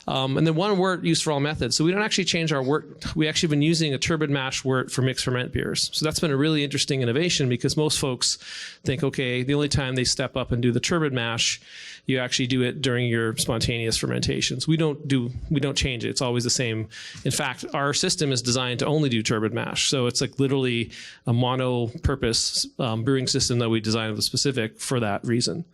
S2: And then one wort used for all methods. So we don't actually change our wort. We actually have been using a turbid mash wort for mixed ferment beers. So that's been a really interesting innovation because most folks think, okay, the only time they step up and do the turbid mash, you actually do it during your spontaneous fermentations. We don't change it. It's always the same. In fact, our system is designed to only do turbid mash. So it's like literally a mono-purpose brewing system that we designed specific for that reason.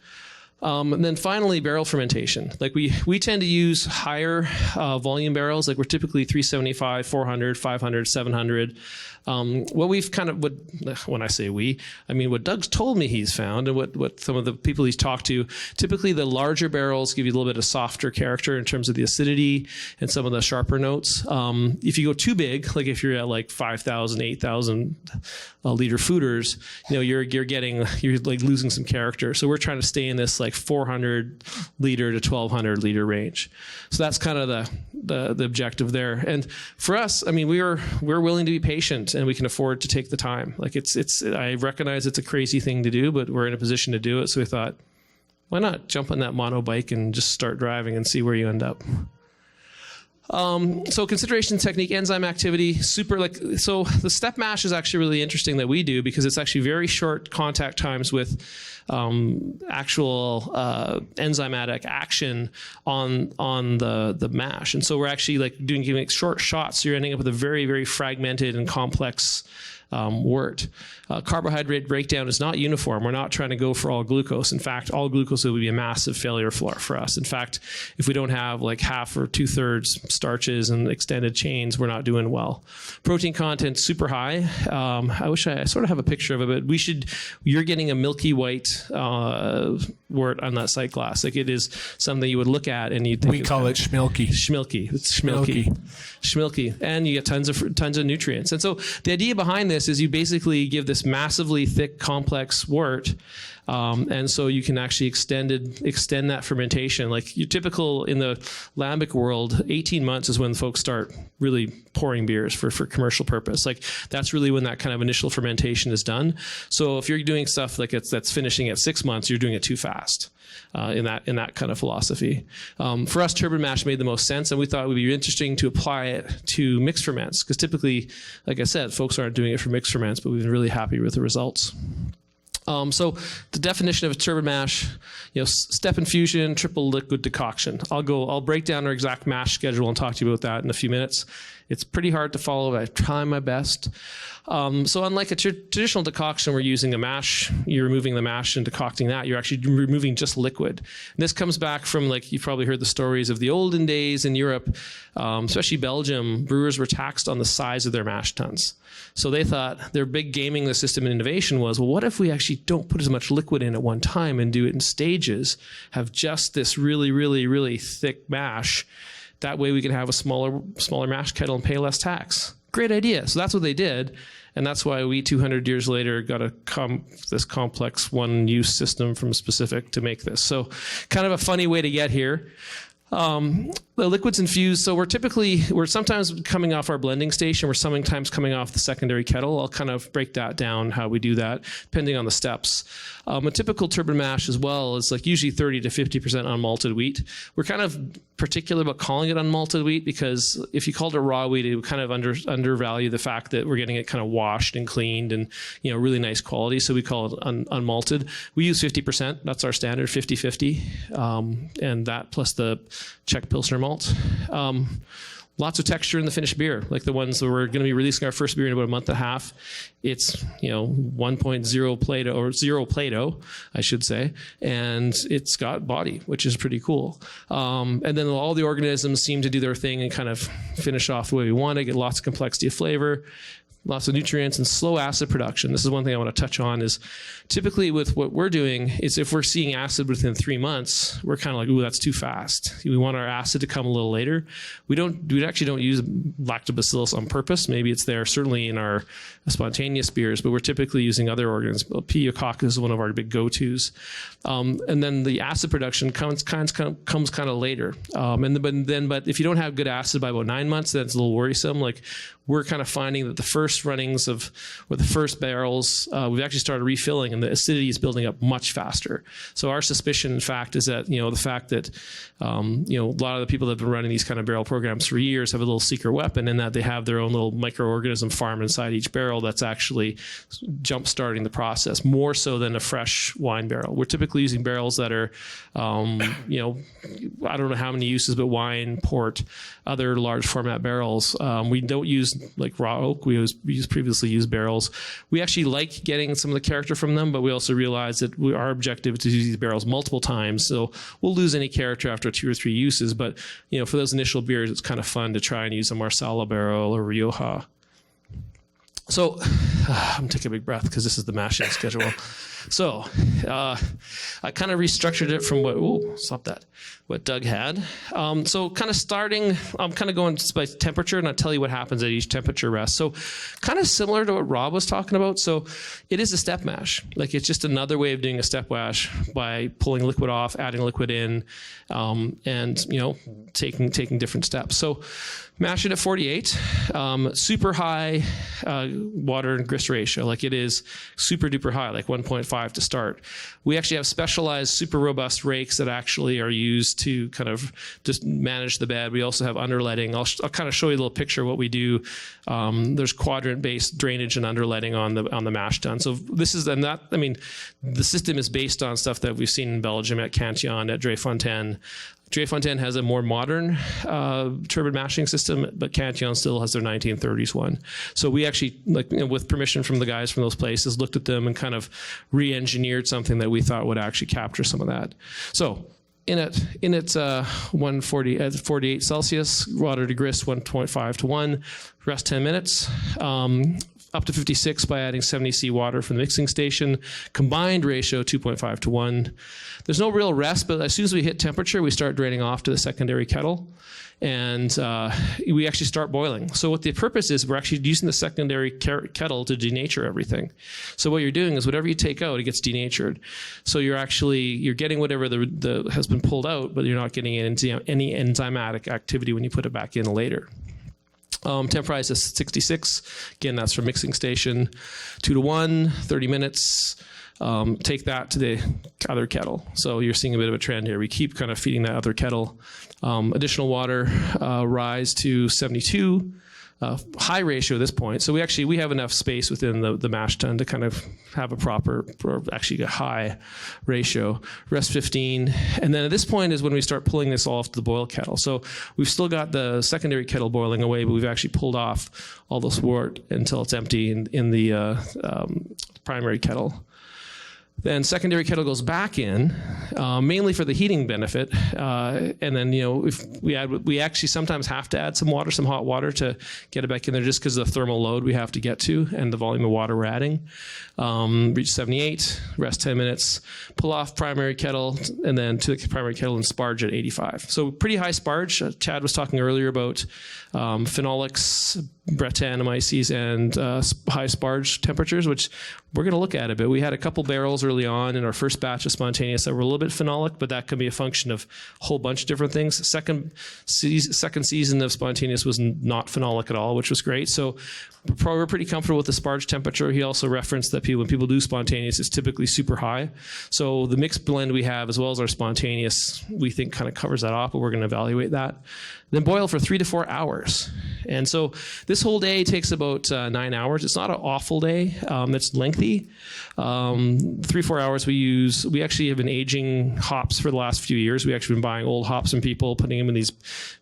S2: And then finally, barrel fermentation. Like we tend to use higher volume barrels. Like we're typically 375, 400, 500, 700. What we've when I say we, I mean what Doug's told me he's found and what some of the people he's talked to, typically the larger barrels give you a little bit of softer character in terms of the acidity and some of the sharper notes. If you go too big, like if you're at like 5,000, 8,000 liter fooders, you're like losing some character. So we're trying to stay in this like 400 liter to 1,200 liter range. So that's kind of the objective there. And for us, I mean, we're willing to be patient and we can afford to take the time. Like I recognize it's a crazy thing to do, but we're in a position to do it. So we thought, why not jump on that mono bike and just start driving and see where you end up? So consideration technique, enzyme activity, so the step mash is actually really interesting that we do because it's actually very short contact times with actual enzymatic action on the mash. And so we're actually like giving short shots. So you're ending up with a very, very fragmented and complex wort. Carbohydrate breakdown is not uniform. We're not trying to go for all glucose. In fact, all glucose would be a massive failure for us. In fact, if we don't have like half or 2/3 starches and extended chains, we're not doing well. Protein content super high. I wish I sort of have a picture of it, but you're getting a milky white wort on that sight glass. Like it is something you would look at and you think
S6: we call it schmilky.
S2: Schmilky. It's schmilky. And you get tons of nutrients. And so the idea behind this is you basically give this massively thick, complex wort, and so you can actually extend that fermentation. Like your typical in the lambic world, 18 months is when folks start really pouring beers for commercial purpose. Like that's really when that kind of initial fermentation is done. So if you're doing stuff like that's finishing at 6 months, you're doing it too fast. In that kind of philosophy. For us, turbid mash made the most sense, and we thought it would be interesting to apply it to mixed ferments, because typically, like I said, folks aren't doing it for mixed ferments, but we've been really happy with the results. So the definition of a turbid mash, step infusion, triple liquid decoction. I'll break down our exact mash schedule and talk to you about that in a few minutes. It's pretty hard to follow, but I try my best. So unlike a traditional decoction, we're using a mash, you're removing the mash and decocting that, you're actually removing just liquid. And this comes back from, like, you've probably heard the stories of the olden days in Europe, especially Belgium. Brewers were taxed on the size of their mash tuns. So they thought their big gaming the system and innovation was, well, what if we actually don't put as much liquid in at one time and do it in stages, have just this really, really, really thick mash. That way we can have a smaller mash kettle and pay less tax. Great idea. So that's what they did. And that's why we, 200 years later, got this complex one-use system from Specific to make this. So kind of a funny way to get here. The liquids infused, so we're sometimes coming off our blending station, we're sometimes coming off the secondary kettle. I'll kind of break that down, how we do that, depending on the steps. A typical turbid mash as well is like usually 30 to 50% unmalted wheat. We're kind of particular about calling it unmalted wheat because if you called it raw wheat, it would kind of undervalue the fact that we're getting it kind of washed and cleaned and, you know, really nice quality. So we call it unmalted. We use 50%. That's our standard, 50-50. And that plus the Czech Pilsner malt. Lots of texture in the finished beer, like the ones that we're going to be releasing our first beer in about a month and a half. It's, you know, 1.0 Plato, or 0 Plato, I should say, and it's got body, which is pretty cool. And then all the organisms seem to do their thing and kind of finish off the way we want to, get lots of complexity of flavor, lots of nutrients, and slow acid production. This is one thing I want to touch on is typically with what we're doing is if we're seeing acid within 3 months, we're kind of like, ooh, that's too fast. We want our acid to come a little later. We actually don't use lactobacillus on purpose. Maybe it's there certainly in our spontaneous beers, but we're typically using other organisms. Pediococcus is one of our big go-tos. And then the acid production comes kind of later. But if you don't have good acid by about 9 months, that's a little worrisome. Like we're kind of finding that the first runnings with the first barrels, we've actually started refilling and the acidity is building up much faster. So our suspicion, in fact, is that, you know, the fact that, you know, a lot of the people that have been running these kind of barrel programs for years have a little secret weapon in that they have their own little microorganism farm inside each barrel that's actually jump-starting the process more so than a fresh wine barrel. We're typically using barrels that are, you know, I don't know how many uses, but wine, port, other large format barrels. We don't use like raw oak. We previously used barrels. We actually like getting some of the character from them, but we also realize that our objective is to use these barrels multiple times. So we'll lose any character after 2 or 3 uses. But, you know, for those initial beers, it's kind of fun to try and use a Marsala barrel or Rioja. So I'm taking a big breath because this is the mashing schedule. So I kind of restructured it from what Doug had. So kind of starting, I'm kind of going by temperature, and I'll tell you what happens at each temperature rest. So kind of similar to what Rob was talking about. So it is a step mash. Like it's just another way of doing a step mash by pulling liquid off, adding liquid in, and, you know, taking different steps. So mash it at 48, super high water and grist ratio. Like it is super duper high, like 1.5 to start. We actually have specialized super robust rakes that actually are used to kind of just manage the bed. We also have underletting. I'll kind of show you a little picture of what we do. There's quadrant-based drainage and underletting on the mash tun. So this is, and that, I mean, the system is based on stuff that we've seen in Belgium at Cantillon, at Drie-Fontaine. Drie-Fontaine has a more modern turbid mashing system, but Cantillon still has their 1930s one. So we actually, like, you know, with permission from the guys from those places, looked at them and kind of re-engineered something that we thought would actually capture some of that. So in its 48 Celsius, water to grist 1.5 to 1, rest 10 minutes. Up to 56 by adding 70 C water from the mixing station. Combined ratio 2.5 to 1. There's no real rest, but as soon as we hit temperature, we start draining off to the secondary kettle, and we actually start boiling. So what the purpose is, we're actually using the secondary kettle to denature everything. So what you're doing is whatever you take out, it gets denatured. So you're getting whatever has been pulled out, but you're not getting any enzymatic activity when you put it back in later. Temperature is 66. Again, that's from mixing station. 2 to 1, 30 minutes. Take that to the other kettle. So you're seeing a bit of a trend here. We keep kind of feeding that other kettle. Additional water rise to 72. High ratio at this point. So we have enough space within the mash tun to kind of have a proper, or actually a high ratio. Rest 15. And then at this point is when we start pulling this off to the boil kettle. So we've still got the secondary kettle boiling away, but we've actually pulled off all the wort until it's empty in the primary kettle. Then secondary kettle goes back in, mainly for the heating benefit. And then, you know, if we actually sometimes have to add some hot water to get it back in there just because of the thermal load we have to get to and the volume of water we're adding. Reach 78, rest 10 minutes, pull off primary kettle, and then to the primary kettle and sparge at 85. So pretty high sparge. Chad was talking earlier about phenolics, Beta-amylase and high sparge temperatures, which we're going to look at a bit. We had a couple barrels early on in our first batch of spontaneous that were a little bit phenolic, but that can be a function of a whole bunch of different things. Second season of spontaneous was not phenolic at all, which was great. So we're pretty comfortable with the sparge temperature. He also referenced that when people do spontaneous, it's typically super high. So the mixed blend we have, as well as our spontaneous, we think kind of covers that off, but we're going to evaluate that. Then boil for 3 to 4 hours. And so this whole day takes about 9 hours. It's not an awful day. It's lengthy. 3-4 hours we actually have been aging hops for the last few years. We've actually been buying old hops from people, putting them in these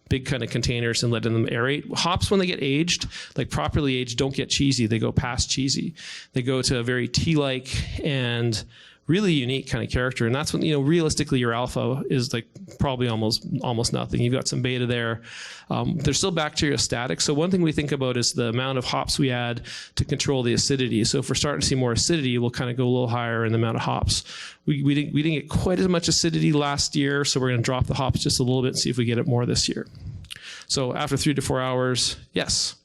S2: big kind of containers and letting them aerate. Hops, when they get aged, like properly aged, don't get cheesy. They go past cheesy. They go to a very tea-like and really unique kind of character. And that's when, realistically your alpha is like probably almost nothing. You've got some beta there. They're still bacteriostatic. So one thing we think about is the amount of hops we add to control the acidity. So if we're starting to see more acidity, we'll kind of go a little higher in the amount of hops. We didn't get quite as much acidity last year, so we're going to drop the hops just a little bit and see if we get it more this year. So after 3 to 4 hours, yes.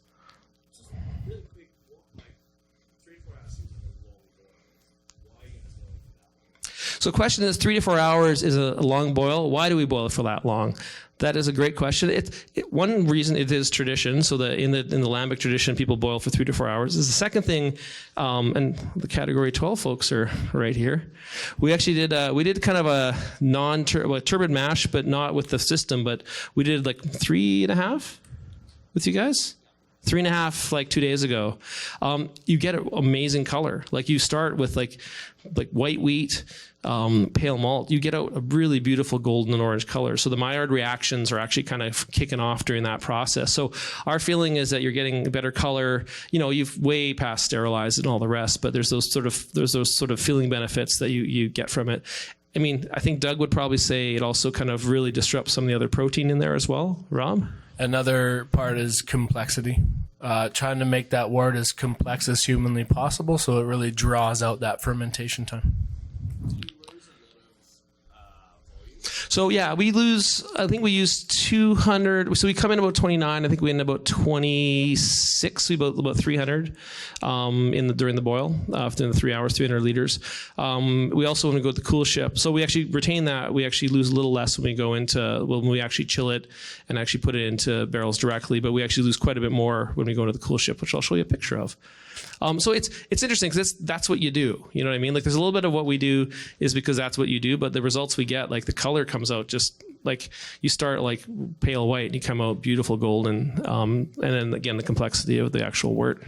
S2: So the question is, 3 to 4 hours is a long boil. Why do we boil it for that long? That is a great question. One reason it is tradition. So in the lambic tradition, people boil for 3 to 4 hours. Is the second thing, and the category 12 folks are right here. We actually did kind of a turbid mash, but not with the system. But we did like 3.5 with you guys. 3.5 like 2 days ago. You get an amazing color. Like you start with like white wheat, pale malt. You get out a really beautiful golden and orange color. So the Maillard reactions are actually kind of kicking off during that process. So our feeling is that you're getting a better color. You've way past sterilized and all the rest, but there's those sort of feeling benefits that you get from it. I mean, I think Doug would probably say it also kind of really disrupts some of the other protein in there as well. Rob?
S4: Another part is complexity. Trying to make that wort as complex as humanly possible, so it really draws out that fermentation time.
S2: So yeah, I think we use 200. So we come in about 29. I think we end about 26. We about 300 during the boil, within the 3 hours, 300 liters. We also want to go with the cool ship. So we actually retain that. We actually lose a little less when we actually chill it and actually put it into barrels directly. But we actually lose quite a bit more when we go to the cool ship, which I'll show you a picture of. So it's interesting because that's what you do. You know what I mean? Like there's a little bit of what we do is because that's what you do, but the results we get, like the color comes out just like you start like pale white and you come out beautiful golden. And then again, the complexity of the actual wort.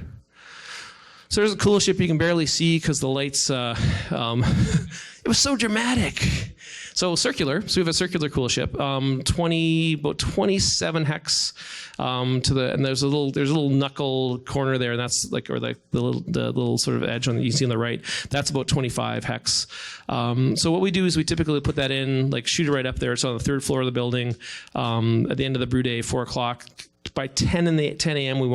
S2: So there's a cool ship you can barely see because the lights, it was so dramatic. So circular. So we have a circular cool ship, about 27 hex and there's a little knuckle corner there, and that's like, or the little sort of edge you see on the right. That's about 25 hex. So what we do is we typically put that in, like shoot it right up there. It's on the 3rd floor of the building. At the end of the brew day, 4 o'clock. By 10 a.m. we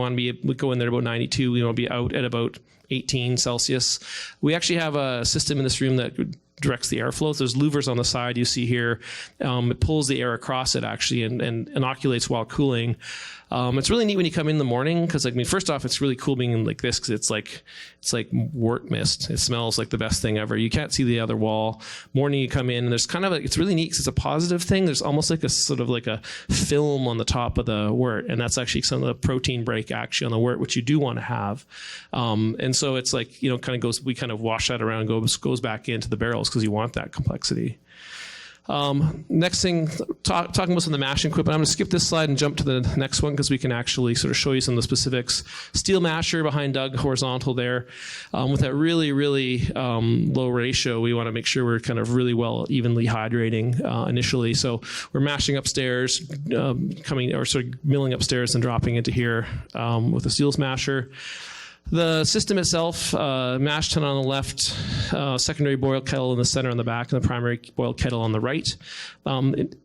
S2: go in there at about 92. We want to be out at about 18 Celsius. We actually have a system in this room that directs the airflow. There's louvers on the side you see here. It pulls the air across it actually and inoculates while cooling. It's really neat when you come in the morning because, first off, it's really cool being in like this because it's like wort mist. It smells like the best thing ever. You can't see the other wall. Morning you come in and there's kind of it's really neat because it's a positive thing. There's almost like a sort of like a film on the top of the wort, and that's actually some of the protein break actually on the wort, which you do want to have. And so it's like we kind of wash that around and goes back into the barrels because you want that complexity. Next thing, talking about some of the mashing equipment. I'm going to skip this slide and jump to the next one because we can actually sort of show you some of the specifics. Steel masher behind Doug, horizontal there. With that really, really low ratio, we want to make sure we're kind of really well evenly hydrating initially. So we're mashing upstairs, sort of milling upstairs and dropping into here with a steel masher. The system itself, mash tun on the left, secondary boil kettle in the center on the back, and the primary boil kettle on the right.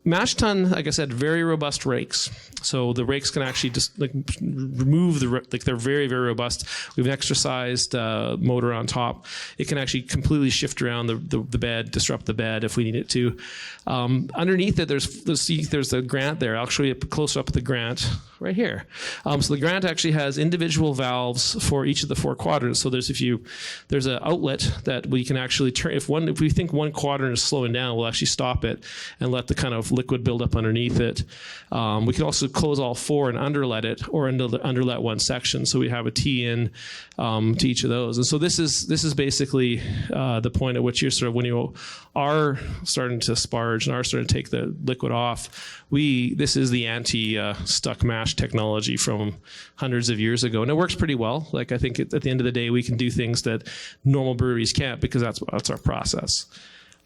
S2: Mash tun, like I said, very robust rakes. So the rakes can actually just remove they're very, very robust. We have an extra-sized motor on top. It can actually completely shift around the bed, disrupt the bed if we need it to. Underneath it, there's the grant there. I'll show you a close-up of the grant right here. So the grant actually has individual valves for each of the 4 quadrants. So there's an outlet that we can actually turn. If we think one quadrant is slowing down, we'll actually stop it and let the kind of liquid build up underneath it. We can also close all 4 and underlet it, or underlet one section. So we have a T in to each of those. And so this is basically the point at which when you are starting to sparge and are starting to take the liquid off, this is the anti-stuck mash technology from hundreds of years ago, and it works pretty well. Like, I think at the end of the day, we can do things that normal breweries can't, because that's our process.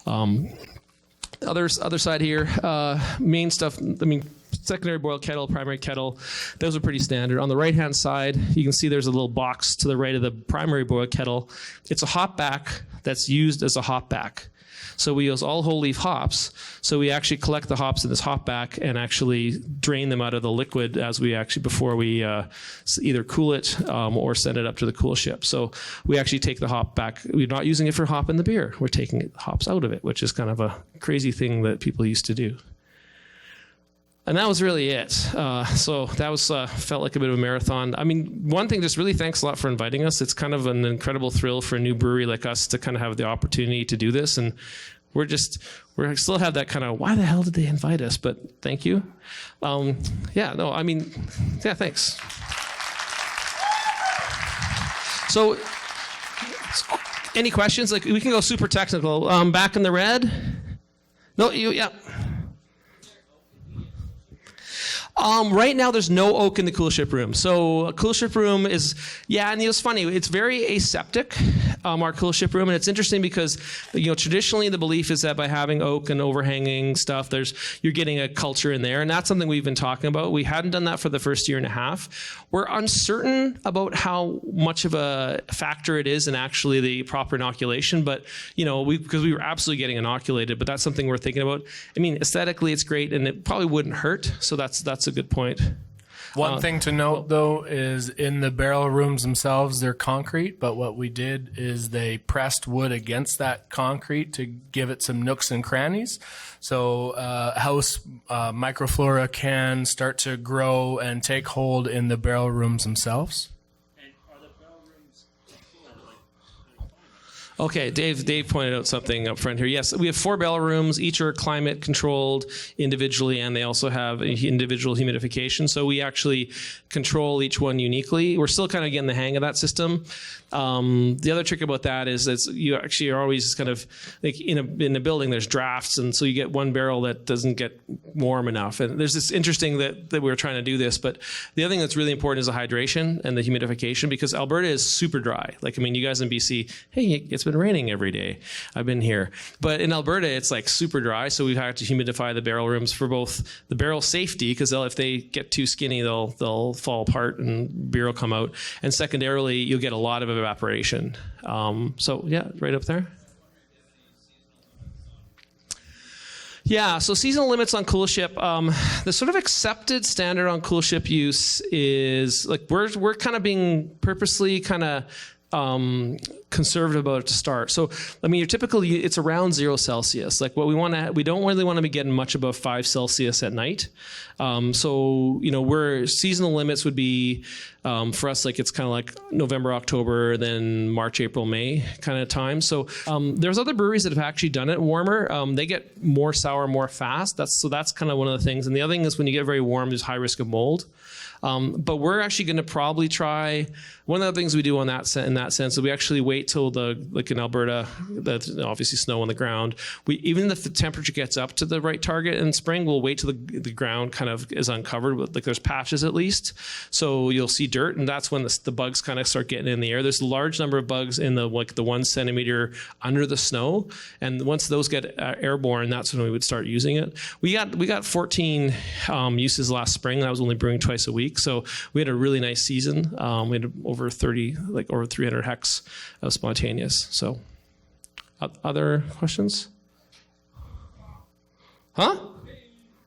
S2: Other side here, main stuff. I mean, secondary boil kettle, primary kettle, those are pretty standard. On the right-hand side, you can see there's a little box to the right of the primary boil kettle. It's a hop back that's used as a hop back. So we use all whole leaf hops. So we actually collect the hops in this hop back and actually drain them out of the liquid before we either cool it or send it up to the cool ship. So we actually take the hop back. We're not using it for hop in the beer. We're taking hops out of it, which is kind of a crazy thing that people used to do. And that was really it. So that was felt like a bit of a marathon. I mean, one thing, just really thanks a lot for inviting us. It's kind of an incredible thrill for a new brewery like us to kind of have the opportunity to do this. And we still have that kind of, why the hell did they invite us? But thank you. Thanks. So any questions? Like, we can go super technical. Back in the red? No, yeah. Right now, there's no oak in the cool ship room. So a cool ship room is, and it's funny. It's very aseptic, our cool ship room. And it's interesting because, traditionally the belief is that by having oak and overhanging stuff, you're getting a culture in there. And that's something we've been talking about. We hadn't done that for the first year and a half. We're uncertain about how much of a factor it is in actually the proper inoculation. But, because we were absolutely getting inoculated, but that's something we're thinking about. I mean, aesthetically, it's great, and it probably wouldn't hurt. So that's a good point.
S6: One thing to note, though, is in the barrel rooms themselves, they're concrete, but what we did is they pressed wood against that concrete to give it some nooks and crannies. So house microflora can start to grow and take hold in the barrel rooms themselves.
S2: Okay, Dave pointed out something up front here. Yes, we have 4 barrel rooms. Each are climate controlled individually, and they also have individual humidification. So we actually control each one uniquely. We're still kind of getting the hang of that system. The other trick about that is you actually are always kind of like in a building. There's drafts, and so you get one barrel that doesn't get warm enough. And there's this interesting that we're trying to do this, but the other thing that's really important is the hydration and the humidification, because Alberta is super dry. Like, I mean, you guys in BC, hey, it's been raining every day. I've been here, but in Alberta it's like super dry. So we have to humidify the barrel rooms for both the barrel safety, because if they get too skinny, they'll fall apart and beer will come out. And secondarily, you'll get a lot of evaporation. Right up there. Yeah, so seasonal limits on cool ship. The sort of accepted standard on cool ship use is like we're kind of being purposely kind of conservative about it to start. So, I mean, it's around 0 Celsius. Like what we don't really want to be getting much above 5 Celsius at night. Where seasonal limits would be for us, like it's kind of like November, October, then March, April, May kind of time. So there's other breweries that have actually done it warmer. They get more sour more fast. That's kind of one of the things. And the other thing is when you get very warm, there's high risk of mold. But we're actually going to probably try. One of the things we do in that sense is we actually wait till like in Alberta, that's obviously snow on the ground. Even if the temperature gets up to the right target in spring, we'll wait till the ground kind of is uncovered, like there's patches at least. So you'll see dirt, and that's when the bugs kind of start getting in the air. There's a large number of bugs in the 1 centimeter under the snow, and once those get airborne, that's when we would start using it. We got 14 uses last spring, and I was only brewing twice a week. peak. So we had a really nice season. We had over 300 hex of spontaneous. So other questions? Huh?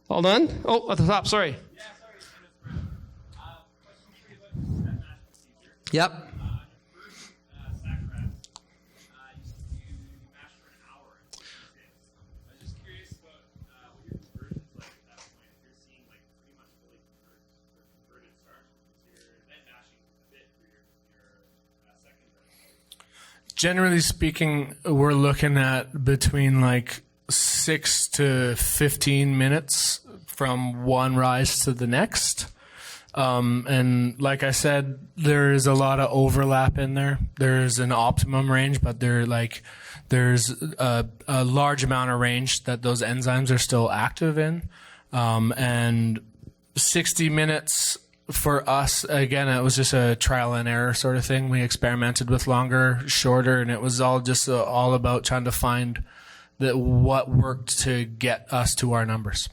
S2: All done? Oh, at the top, sorry. Yep.
S6: Generally speaking, we're looking at between like 6 to 15 minutes from one rise to the next. And like I said, there is a lot of overlap in there. There's an optimum range, but there's a large amount of range that those enzymes are still active in. And 60 minutes for us, again, it was just a trial and error sort of thing. We experimented with longer, shorter, and it was all just all about trying to find what worked to get us to our numbers.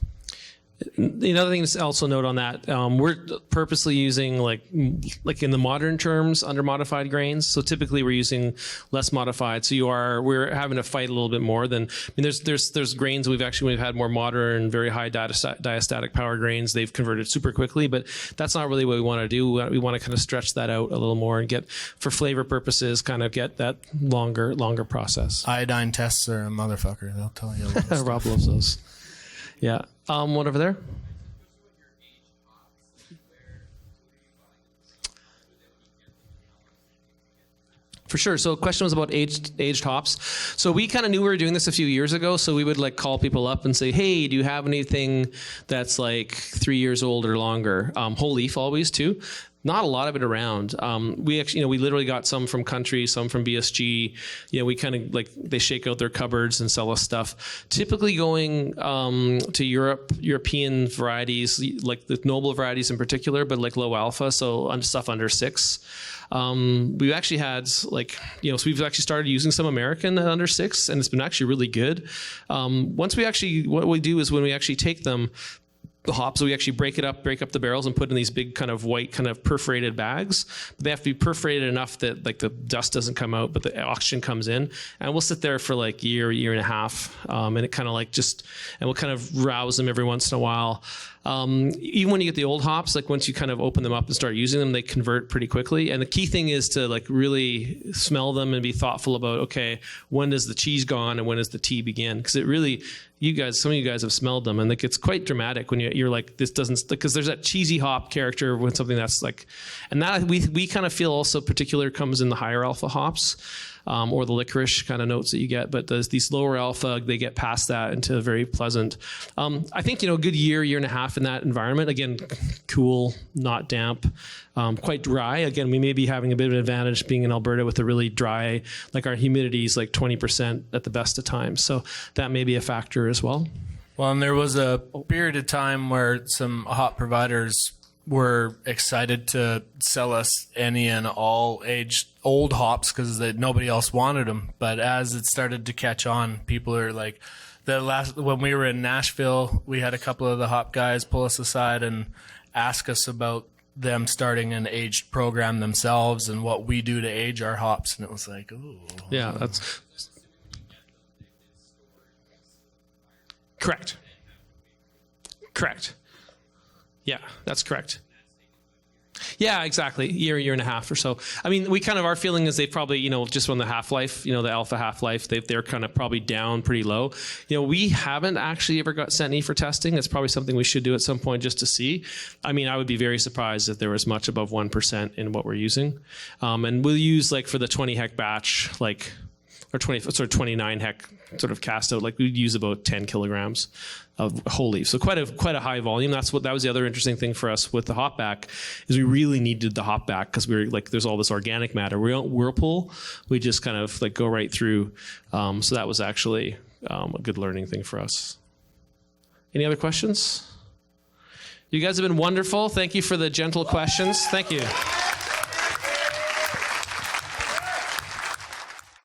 S2: Another thing to also note on that, we're purposely using like in the modern terms, under modified grains. So typically we're using less modified. So we're having to fight a little bit more than, there's grains we've had more modern, very high diastatic power grains. They've converted super quickly, but that's not really what we want to do. We want to kind of stretch that out a little more and get, for flavor purposes, kind of get that longer process.
S6: Iodine tests are a motherfucker. They'll tell you a lot of
S2: Rob loves those. Yeah. One over there. For sure. So the question was about aged hops. So we kind of knew we were doing this a few years ago. So we would like call people up and say, hey, do you have anything that's like 3 years old or longer? Whole leaf always too. Not a lot of it around. We actually, we literally got some from Country, some from BSG. We kind of they shake out their cupboards and sell us stuff. Typically going to European varieties, like the noble varieties in particular, but like low alpha, so stuff under 6. We actually had so we've actually started using some American at under 6, and it's been actually really good. What we do is when we actually take them, the hops, we actually break up the barrels and put in these big kind of white kind of perforated bags. But they have to be perforated enough that like the dust doesn't come out, but the oxygen comes in. And we'll sit there for like year and a half. And it kind of and we'll kind of rouse them every once in a while. Even when you get the old hops, like once you kind of open them up and start using them, they convert pretty quickly. And the key thing is to like really smell them and be thoughtful about, okay, when does the cheese gone and when does the tea begin? Because it really, some of you guys have smelled them, and like it's quite dramatic when you're like, this doesn't, because there's that cheesy hop character when something that's like, and that we kind of feel also particular comes in the higher alpha hops. Or the licorice kind of notes that you get, but these lower alpha, they get past that into very pleasant. I think, a good year and a half in that environment. Again, cool, not damp, quite dry. Again, we may be having a bit of an advantage being in Alberta with a really dry, like our humidity is like 20% at the best of times. So that may be a factor as well.
S6: Well, and there was a period of time where some hop providers were excited to sell us any and all aged old hops because nobody else wanted them. But as it started to catch on, people are like, when we were in Nashville, we had a couple of the hop guys pull us aside and ask us about them starting an aged program themselves and what we do to age our hops. And it was like, ooh.
S2: Yeah, that's correct. Yeah, that's correct. Yeah, exactly. Year and a half or so. I mean, our feeling is they probably, just on the half-life, the alpha half-life, they're kind of probably down pretty low. We haven't actually ever got sent any for testing. It's probably something we should do at some point just to see. I mean, I would be very surprised if there was much above 1% in what we're using. And we'll use for the 20 hec batch, or 29 hec sort of cast out, we'd use about 10 kilograms of whole leaf. So quite a high volume. That was the other interesting thing for us with the hop back, is we really needed the hop back because we were there's all this organic matter. We don't whirlpool. We just kind of go right through. So that was actually a good learning thing for us. Any other questions? You guys have been wonderful. Thank you for the gentle questions. Thank you.